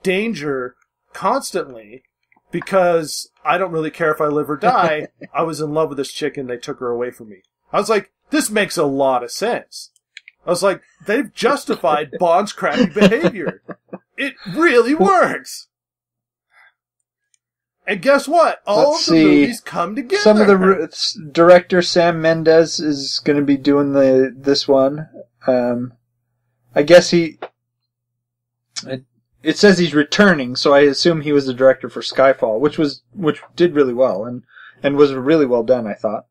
danger constantly because I don't really care if I live or die. I was in love with this chick and they took her away from me. I was like, this makes a lot of sense. I was like, they've justified Bond's crappy behavior. It really works. And guess what? All of the movies come together. Some of the director Sam Mendes is going to be doing this one. I guess it says he's returning, so I assume he was the director for Skyfall, which did really well and was really well done, I thought.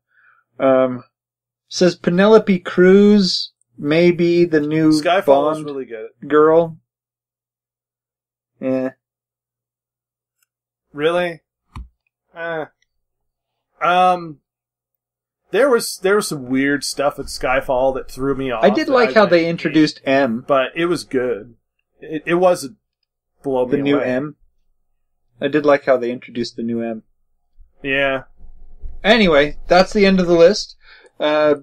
Says Penelope Cruz may be the new Skyfall Bond was really good. Girl. Yeah. Really? There was some weird stuff at Skyfall that threw me off. I did like how they introduced M, but it was good. It wasn't. blow me The new away. M. I did like how they introduced the new M. Yeah. Anyway, that's the end of the list. Hope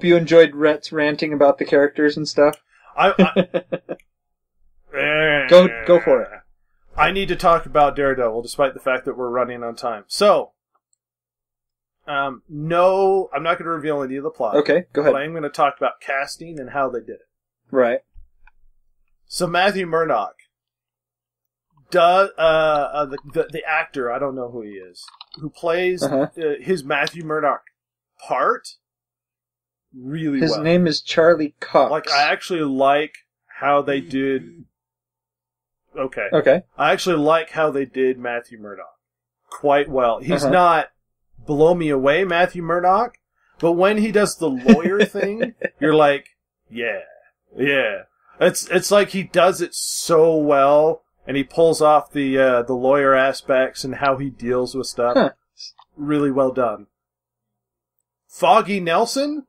you enjoyed Rhett's ranting about the characters and stuff. Go for it. I need to talk about Daredevil, despite the fact that we're running on time. So, no, I'm not going to reveal any of the plot. Okay, go ahead. But I am going to talk about casting and how they did it. Right. So Matthew Murdock does the actor, I don't know who he is, who plays his Matthew Murdock part really well. His name is Charlie Cox. Like, I actually like how they did. Okay. I actually like how they did Matthew Murdock quite well. He's not blow me away Matthew Murdock, but when he does the lawyer thing, you're like, yeah. It's like he does it so well, and he pulls off the lawyer aspects and how he deals with stuff. Really well done. Foggy Nelson,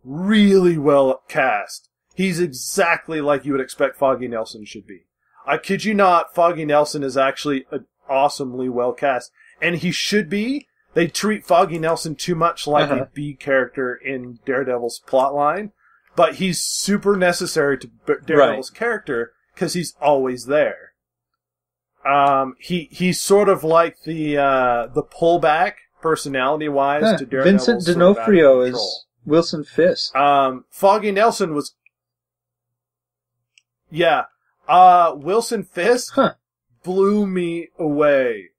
really well cast. He's exactly like you would expect Foggy Nelson should be. I kid you not, Foggy Nelson is actually awesomely well cast. And he should be. They treat Foggy Nelson too much like a B character in Daredevil's plotline. But he's super necessary to Daredevil's character because he's always there. He's sort of like the pullback personality-wise to Daredevil's. Vincent D'Onofrio is Wilson Fisk. Foggy Nelson was... Yeah. Wilson Fisk blew me away.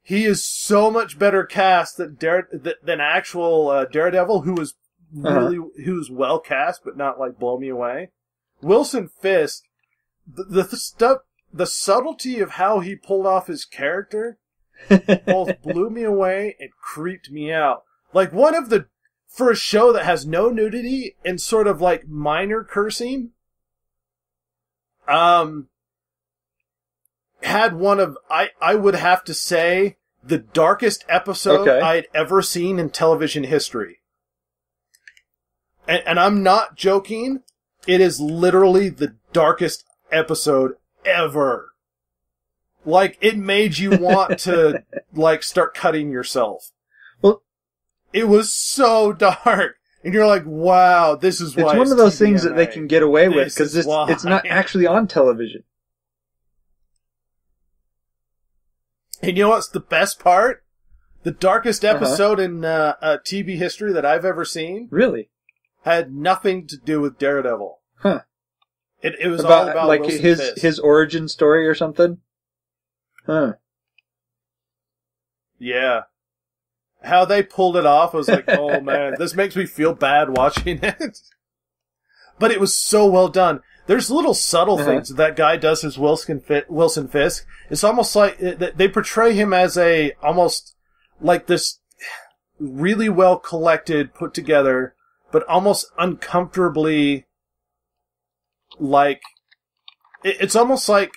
He is so much better cast than actual Daredevil, who was who's well cast, but not like blow me away. Wilson Fisk, the subtlety of how he pulled off his character, both blew me away and creeped me out. Like for a show that has no nudity and sort of like minor cursing, had one of, I would have to say, the darkest episode I'd ever seen in television history. And I'm not joking. It is literally the darkest episode ever. Like, it made you want to, like, start cutting yourself. Well, it was so dark. And you're like, wow, this is why it's one of those things that they can get away with, because it's not actually on television. And you know what's the best part? The darkest episode in TV history that I've ever seen? Really? Had nothing to do with Daredevil. Huh. It was all about like Wilson Fisk. his origin story or something? Huh. Yeah. How they pulled it off, I was like, oh man, this makes me feel bad watching it. But it was so well done. There's little subtle things that guy does as Wilson Fisk. It's almost like they portray him as almost like this really well collected, put together, but almost uncomfortably like, it's almost like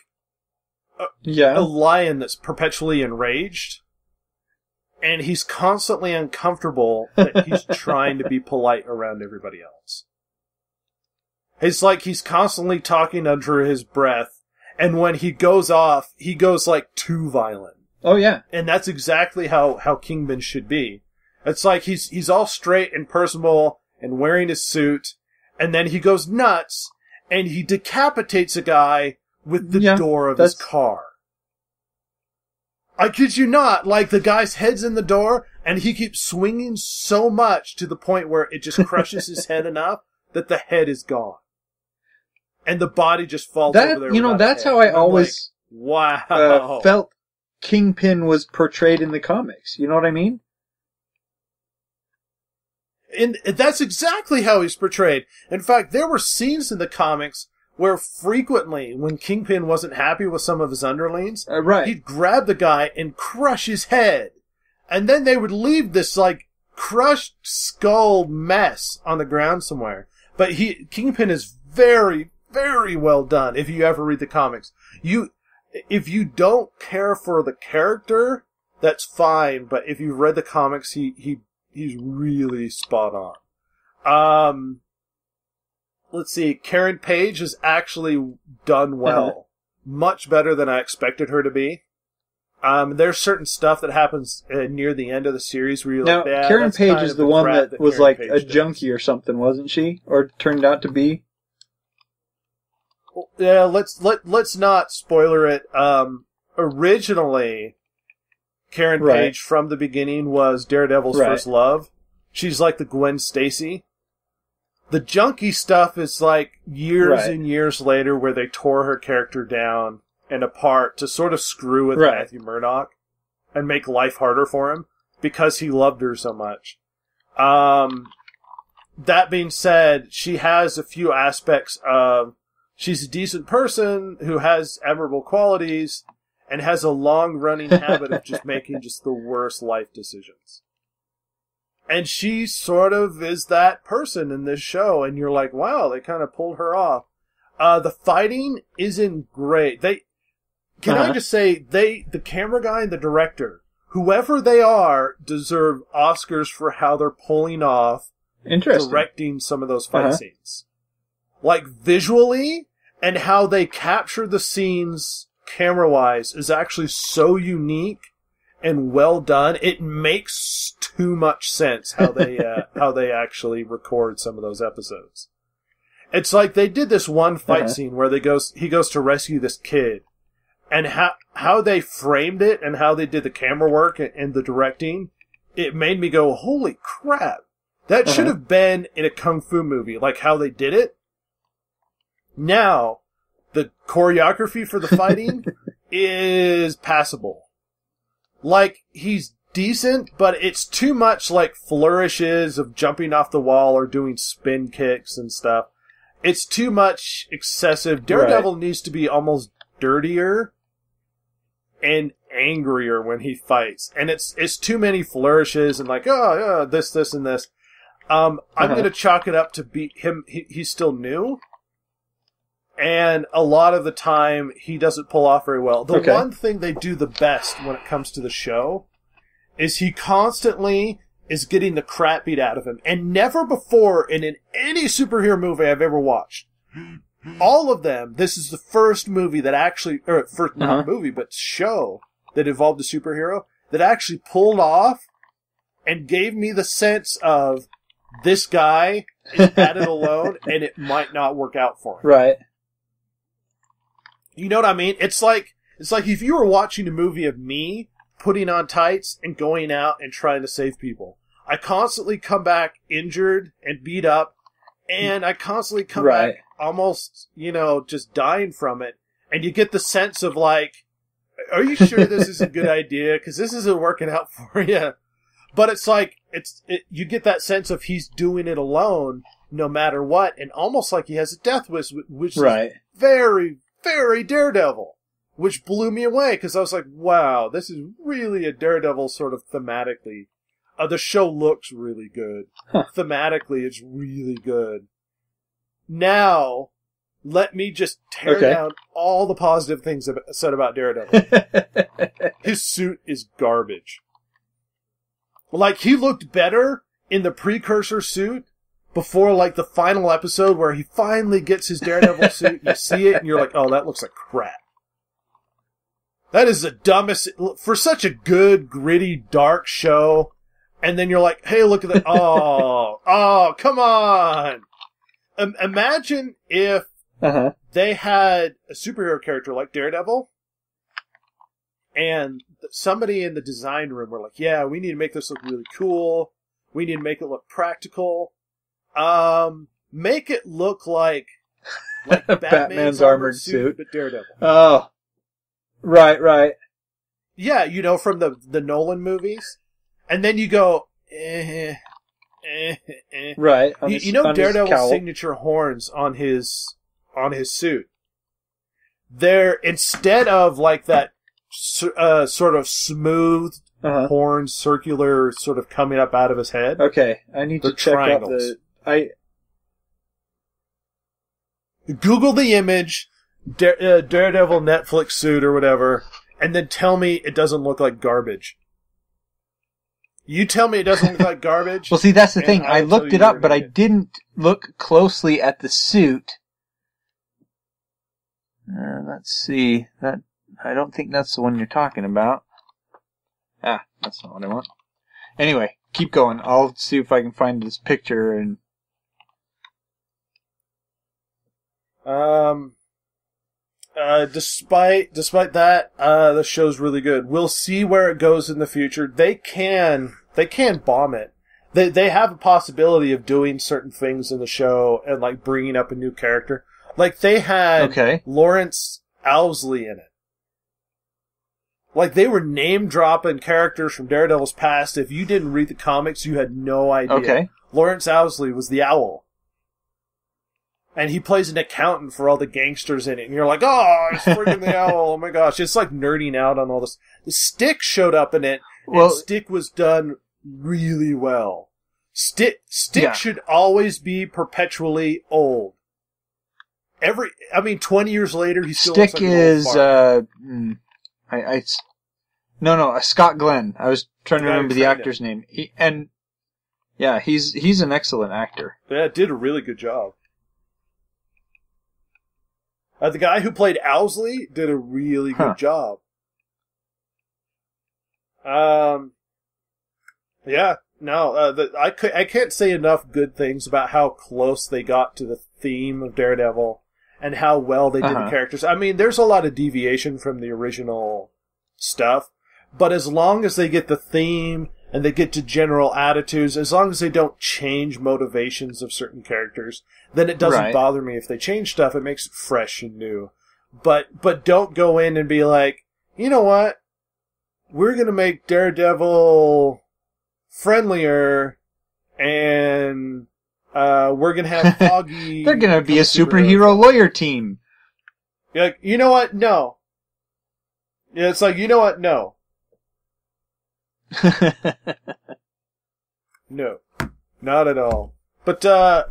a lion that's perpetually enraged. And he's constantly uncomfortable that he's trying to be polite around everybody else. It's like he's constantly talking under his breath, and when he goes off, he goes like too violent. Oh yeah. And that's exactly how Kingpin should be. It's like he's all straight and personable and wearing his suit, and then he goes nuts, and he decapitates a guy with the door of his car. I kid you not, like the guy's head's in the door, and he keeps swinging so much to the point where it just crushes his head enough that the head is gone. And the body just falls over there. You know, that's how I always felt Kingpin was portrayed in the comics. You know what I mean? And that's exactly how he's portrayed. In fact, there were scenes in the comics where frequently, when Kingpin wasn't happy with some of his underlings, he'd grab the guy and crush his head. And then they would leave this, like, crushed skull mess on the ground somewhere. But Kingpin is very, very well done if you ever read the comics. If you don't care for the character, that's fine. But if you've read the comics, he's really spot on. Let's see, Karen Page is actually done well. much better than I expected her to be. There's certain stuff that happens near the end of the series where you're now, like, yeah, Karen that's Page kind is of the one crap that was Karen like Page a does. junkie or something, wasn't she? Or turned out to be? Well, yeah, let's not spoiler it. Originally, Karen Page from the beginning was Daredevil's first love. She's like the Gwen Stacy. The junkie stuff is like years and years later where they tore her character down and apart to sort of screw with Matthew Murdock and make life harder for him because he loved her so much. That being said, she has a few aspects of she's a decent person who has admirable qualities and has a long-running habit of just making just the worst life decisions. And she sort of is that person in this show, and you're like, wow, they kind of pulled her off. The fighting isn't great. Can I just say, the camera guy and the director, whoever they are, deserve Oscars for how they're pulling off directing some of those fight scenes. Like, visually, and how they capture the scenes camera-wise is actually so unique and well done. It makes too much sense how they actually record some of those episodes. It's like they did this one fight scene where he goes to rescue this kid, and how they framed it and how they did the camera work and the directing, it made me go, holy crap. That should have been in a kung fu movie, like how they did it. Now, the choreography for the fighting is passable. Like, he's decent, but it's too much like flourishes of jumping off the wall or doing spin kicks and stuff. It's too much excessive. Daredevil needs to be almost dirtier and angrier when he fights. And it's too many flourishes and like, oh, yeah, this, and this. I'm going to chalk it up to beat him. He's still new. And a lot of the time, he doesn't pull off very well. The one thing they do the best when it comes to the show is he constantly is getting the crap beat out of him. And never before in any superhero movie I've ever watched, all of them, this is the first movie that actually, or first, not movie, but show that involved a superhero that actually pulled off and gave me the sense of this guy is at it alone and it might not work out for him. Right. You know what I mean? It's like if you were watching a movie of me putting on tights and going out and trying to save people. I constantly come back injured and beat up, and I constantly come back almost, just dying from it. And you get the sense of like, are you sure this is a good idea? Because this isn't working out for you. But it's like, you get that sense of he's doing it alone no matter what, and almost like he has a death wish, which is very, very Daredevil, which blew me away because I was like, wow, this is really a Daredevil sort of thematically. The show looks really good. Thematically, it's really good. Now, let me just tear down all the positive things said about Daredevil. His suit is garbage. Like, he looked better in the precursor suit before, like, the final episode where he finally gets his Daredevil suit. You see it, and you're like, oh, that looks like crap. That is the dumbest... For such a good, gritty, dark show, and then you're like, hey, look at that. Oh, come on! Imagine if they had a superhero character like Daredevil, and somebody in the design room were like, yeah, we need to make this look really cool. We need to make it look practical. Make it look like Batman's armored suit, but Daredevil. Oh. Right. Yeah, from the Nolan movies. And then you go, Right. Daredevil's signature horns on his suit. They're, instead of like that sort of smooth horn, circular, sort of coming up out of his head. Okay, I need to check out Google the image, Daredevil Netflix suit or whatever, and then tell me it doesn't look like garbage. You tell me it doesn't look like garbage. Well, see, that's the thing. I looked it up, but I didn't look closely at the suit. Let's see. I don't think that's the one you're talking about. That's not what I want. Anyway, keep going. I'll see if I can find this picture and... Despite that, the show's really good. We'll see where it goes in the future. They can bomb it. They have a possibility of doing certain things in the show and like bringing up a new character. Like they had Lawrence Owsley in it. Like they were name dropping characters from Daredevil's past. If you didn't read the comics, you had no idea. Okay. Lawrence Owsley was the Owl. And he plays an accountant for all the gangsters in it. And you're like, oh, it's freaking the Owl. Oh my gosh. It's like nerding out on all this. The Stick showed up in it. And Stick was done really well. Stick should always be perpetually old. 20 years later, he still looks like an old fart. Scott Glenn. I was trying to remember the actor's name. He's an excellent actor. Yeah, did a really good job. The guy who played Owsley did a really good job. I can't say enough good things about how close they got to the theme of Daredevil and how well they did the characters. I mean, there's a lot of deviation from the original stuff, but as long as they get the theme and they get to general attitudes, as long as they don't change motivations of certain characters, then it doesn't bother me. If they change stuff, it makes it fresh and new. But don't go in and be like, you know what? We're going to make Daredevil friendlier, and we're going to have Foggy... They're going to be a superhero lawyer team. You're like, you know what? No. Yeah, it's like, you know what? No. No. Not at all. But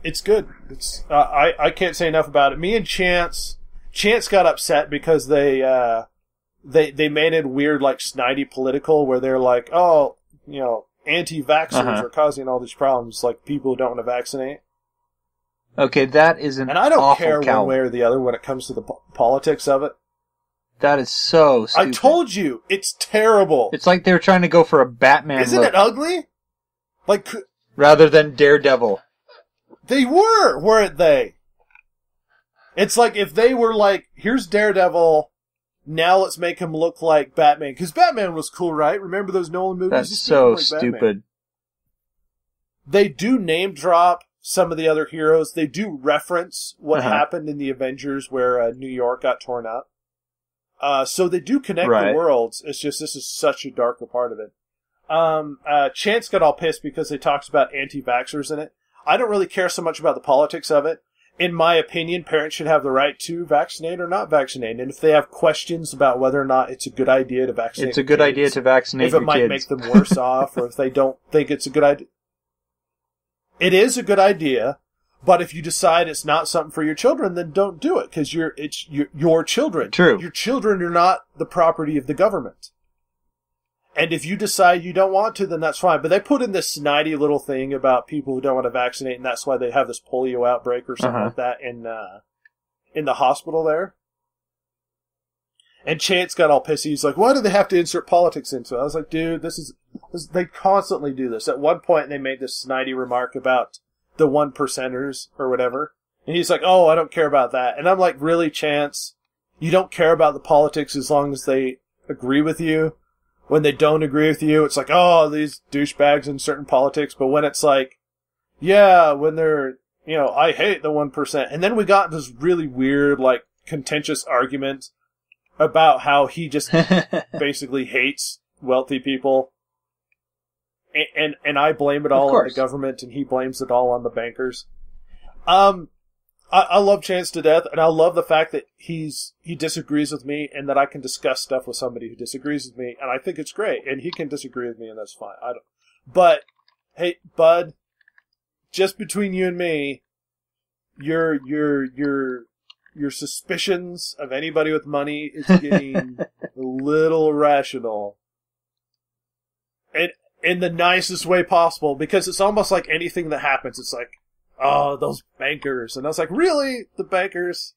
it's good. It's I can't say enough about it. Me and Chance got upset because they made it weird, like snidey political, where they're like, oh, you know, anti-vaxxers are causing all these problems, like people who don't want to vaccinate. Okay, that is an awful And I don't care one way or the other when it comes to the politics of it. That is so stupid. I told you, it's terrible. It's like they were trying to go for a Batman Isn't look. it ugly? Like, rather than Daredevil. They weren't they? It's like if they were like, here's Daredevil, now let's make him look like Batman. Because Batman was cool, right? Remember those Nolan movies? That's so stupid. Batman. They do name drop some of the other heroes. They do reference what happened in the Avengers where New York got torn up. So they do connect the worlds. It's just this is such a darker part of it. Chance got all pissed because they talked about anti-vaxxers in it. I don't really care so much about the politics of it. In my opinion, parents should have the right to vaccinate or not vaccinate. And if they have questions about whether or not it's a good idea to vaccinate, it's a good idea to vaccinate if it might make them worse off, or if they don't think it's a good idea. It is a good idea, but if you decide it's not something for your children, then don't do it, because it's your children. True. Your children are not the property of the government. And if you decide you don't want to, then that's fine. But they put in this snidey little thing about people who don't want to vaccinate, and that's why they have this polio outbreak or something like that in the hospital there. And Chance got all pissy. He's like, why do they have to insert politics into it? I was like, dude, this they constantly do this. At one point, they made this snidey remark about the 1%ers or whatever. And he's like, oh, I don't care about that. And I'm like, really, Chance? You don't care about the politics as long as they agree with you? When they don't agree with you, it's like, oh, these douchebags in certain politics. But when it's like, yeah, when they're, you know, I hate the 1%. And then we got this really weird, like, contentious argument about how he just basically hates wealthy people. And I blame it all on the government, and he blames it all on the bankers. I love Chance to death, and I love the fact that he disagrees with me, and that I can discuss stuff with somebody who disagrees with me, and I think it's great. And he can disagree with me, and that's fine. But hey, bud, just between you and me, your suspicions of anybody with money is getting a little irrational, and in the nicest way possible, because it's almost like anything that happens, it's like, oh, those bankers. And I was like, really? The bankers?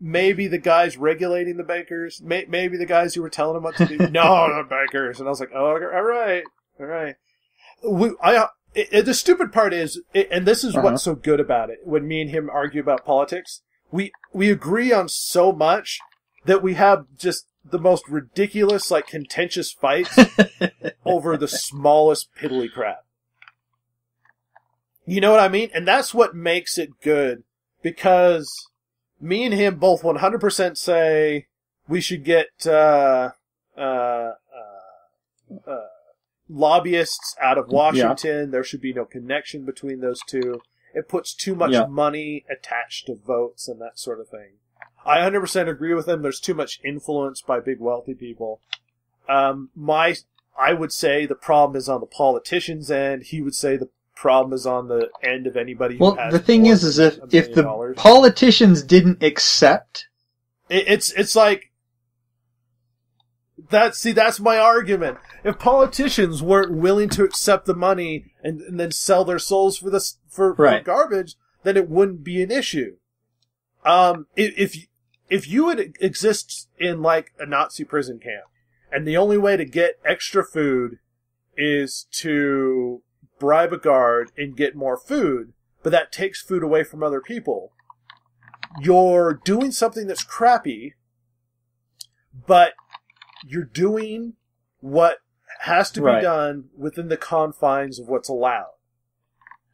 maybe the guys regulating the bakers, maybe the guys who were telling them what to do. No, the bakers. And I was like, oh, all right. The stupid part is, and this is what's so good about it, when me and him argue about politics, we agree on so much that we have just the most ridiculous, like, contentious fights over the smallest piddly crap. You know what I mean? And that's what makes it good, because me and him both 100% say we should get lobbyists out of Washington. Yeah. There should be no connection between those two. It puts too much money attached to votes and that sort of thing. I 100% agree with him. There's too much influence by big wealthy people. I would say the problem is on the politicians' end. He would say the problem is on the end of anybody who has. Well, the thing is if the politicians didn't accept, it's like that's my argument. If politicians weren't willing to accept the money and then sell their souls for garbage, then it wouldn't be an issue. If you would exist in, like, a Nazi prison camp, and the only way to get extra food is to bribe a guard and get more food, but that takes food away from other people, you're doing something that's crappy, but you're doing what has to be done within the confines of what's allowed.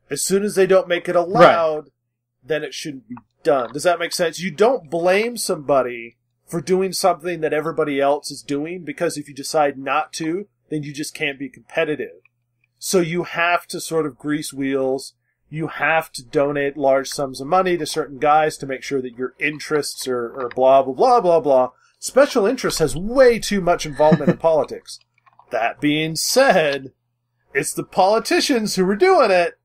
As soon as they don't make it allowed, then it shouldn't be done. Does that make sense? You don't blame somebody for doing something that everybody else is doing, because if you decide not to, then you just can't be competitive. So you have to sort of grease wheels. You have to donate large sums of money to certain guys to make sure that your interests are blah, blah, blah, blah, blah. Special interest has way too much involvement in politics. That being said, it's the politicians who are doing it.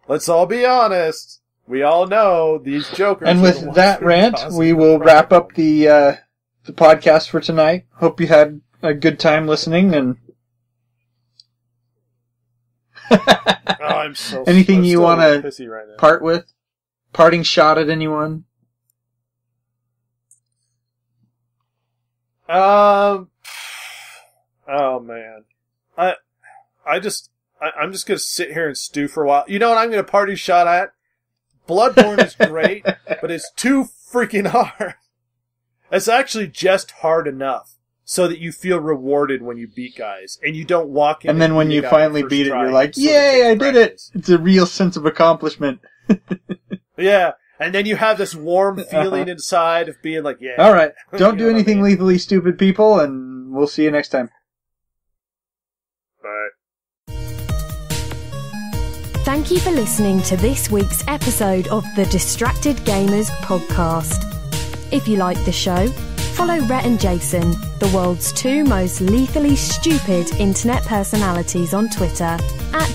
Let's all be honest. We all know these jokers. And with that rant, we will wrap up the podcast for tonight. Hope you had a good time listening. And I'm so anything you want to part with? Parting shot at anyone? Oh man, I'm just gonna sit here and stew for a while. You know what I'm gonna party shot at? Bloodborne is great, but it's too freaking hard. It's actually just hard enough so that you feel rewarded when you beat guys, and you don't walk in. And then when you finally beat it, you're like, "Yay, I did it!" It's a real sense of accomplishment. Yeah, and then you have this warm feeling inside of being like, "Yeah." All right, don't do anything lethally stupid, people, and we'll see you next time. Bye. Thank you for listening to this week's episode of the Distracted Gamers podcast. If you like the show, follow Rhett and Jason, the world's two most lethally stupid internet personalities, on Twitter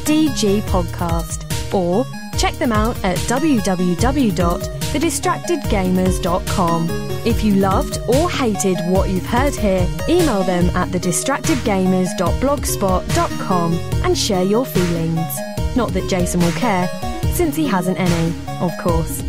@DG Podcast, or check them out at www.thedistractedgamers.com. If you loved or hated what you've heard here, email them at thedistractedgamers.blogspot.com and share your feelings. Not that Jason will care, since he hasn't any, of course.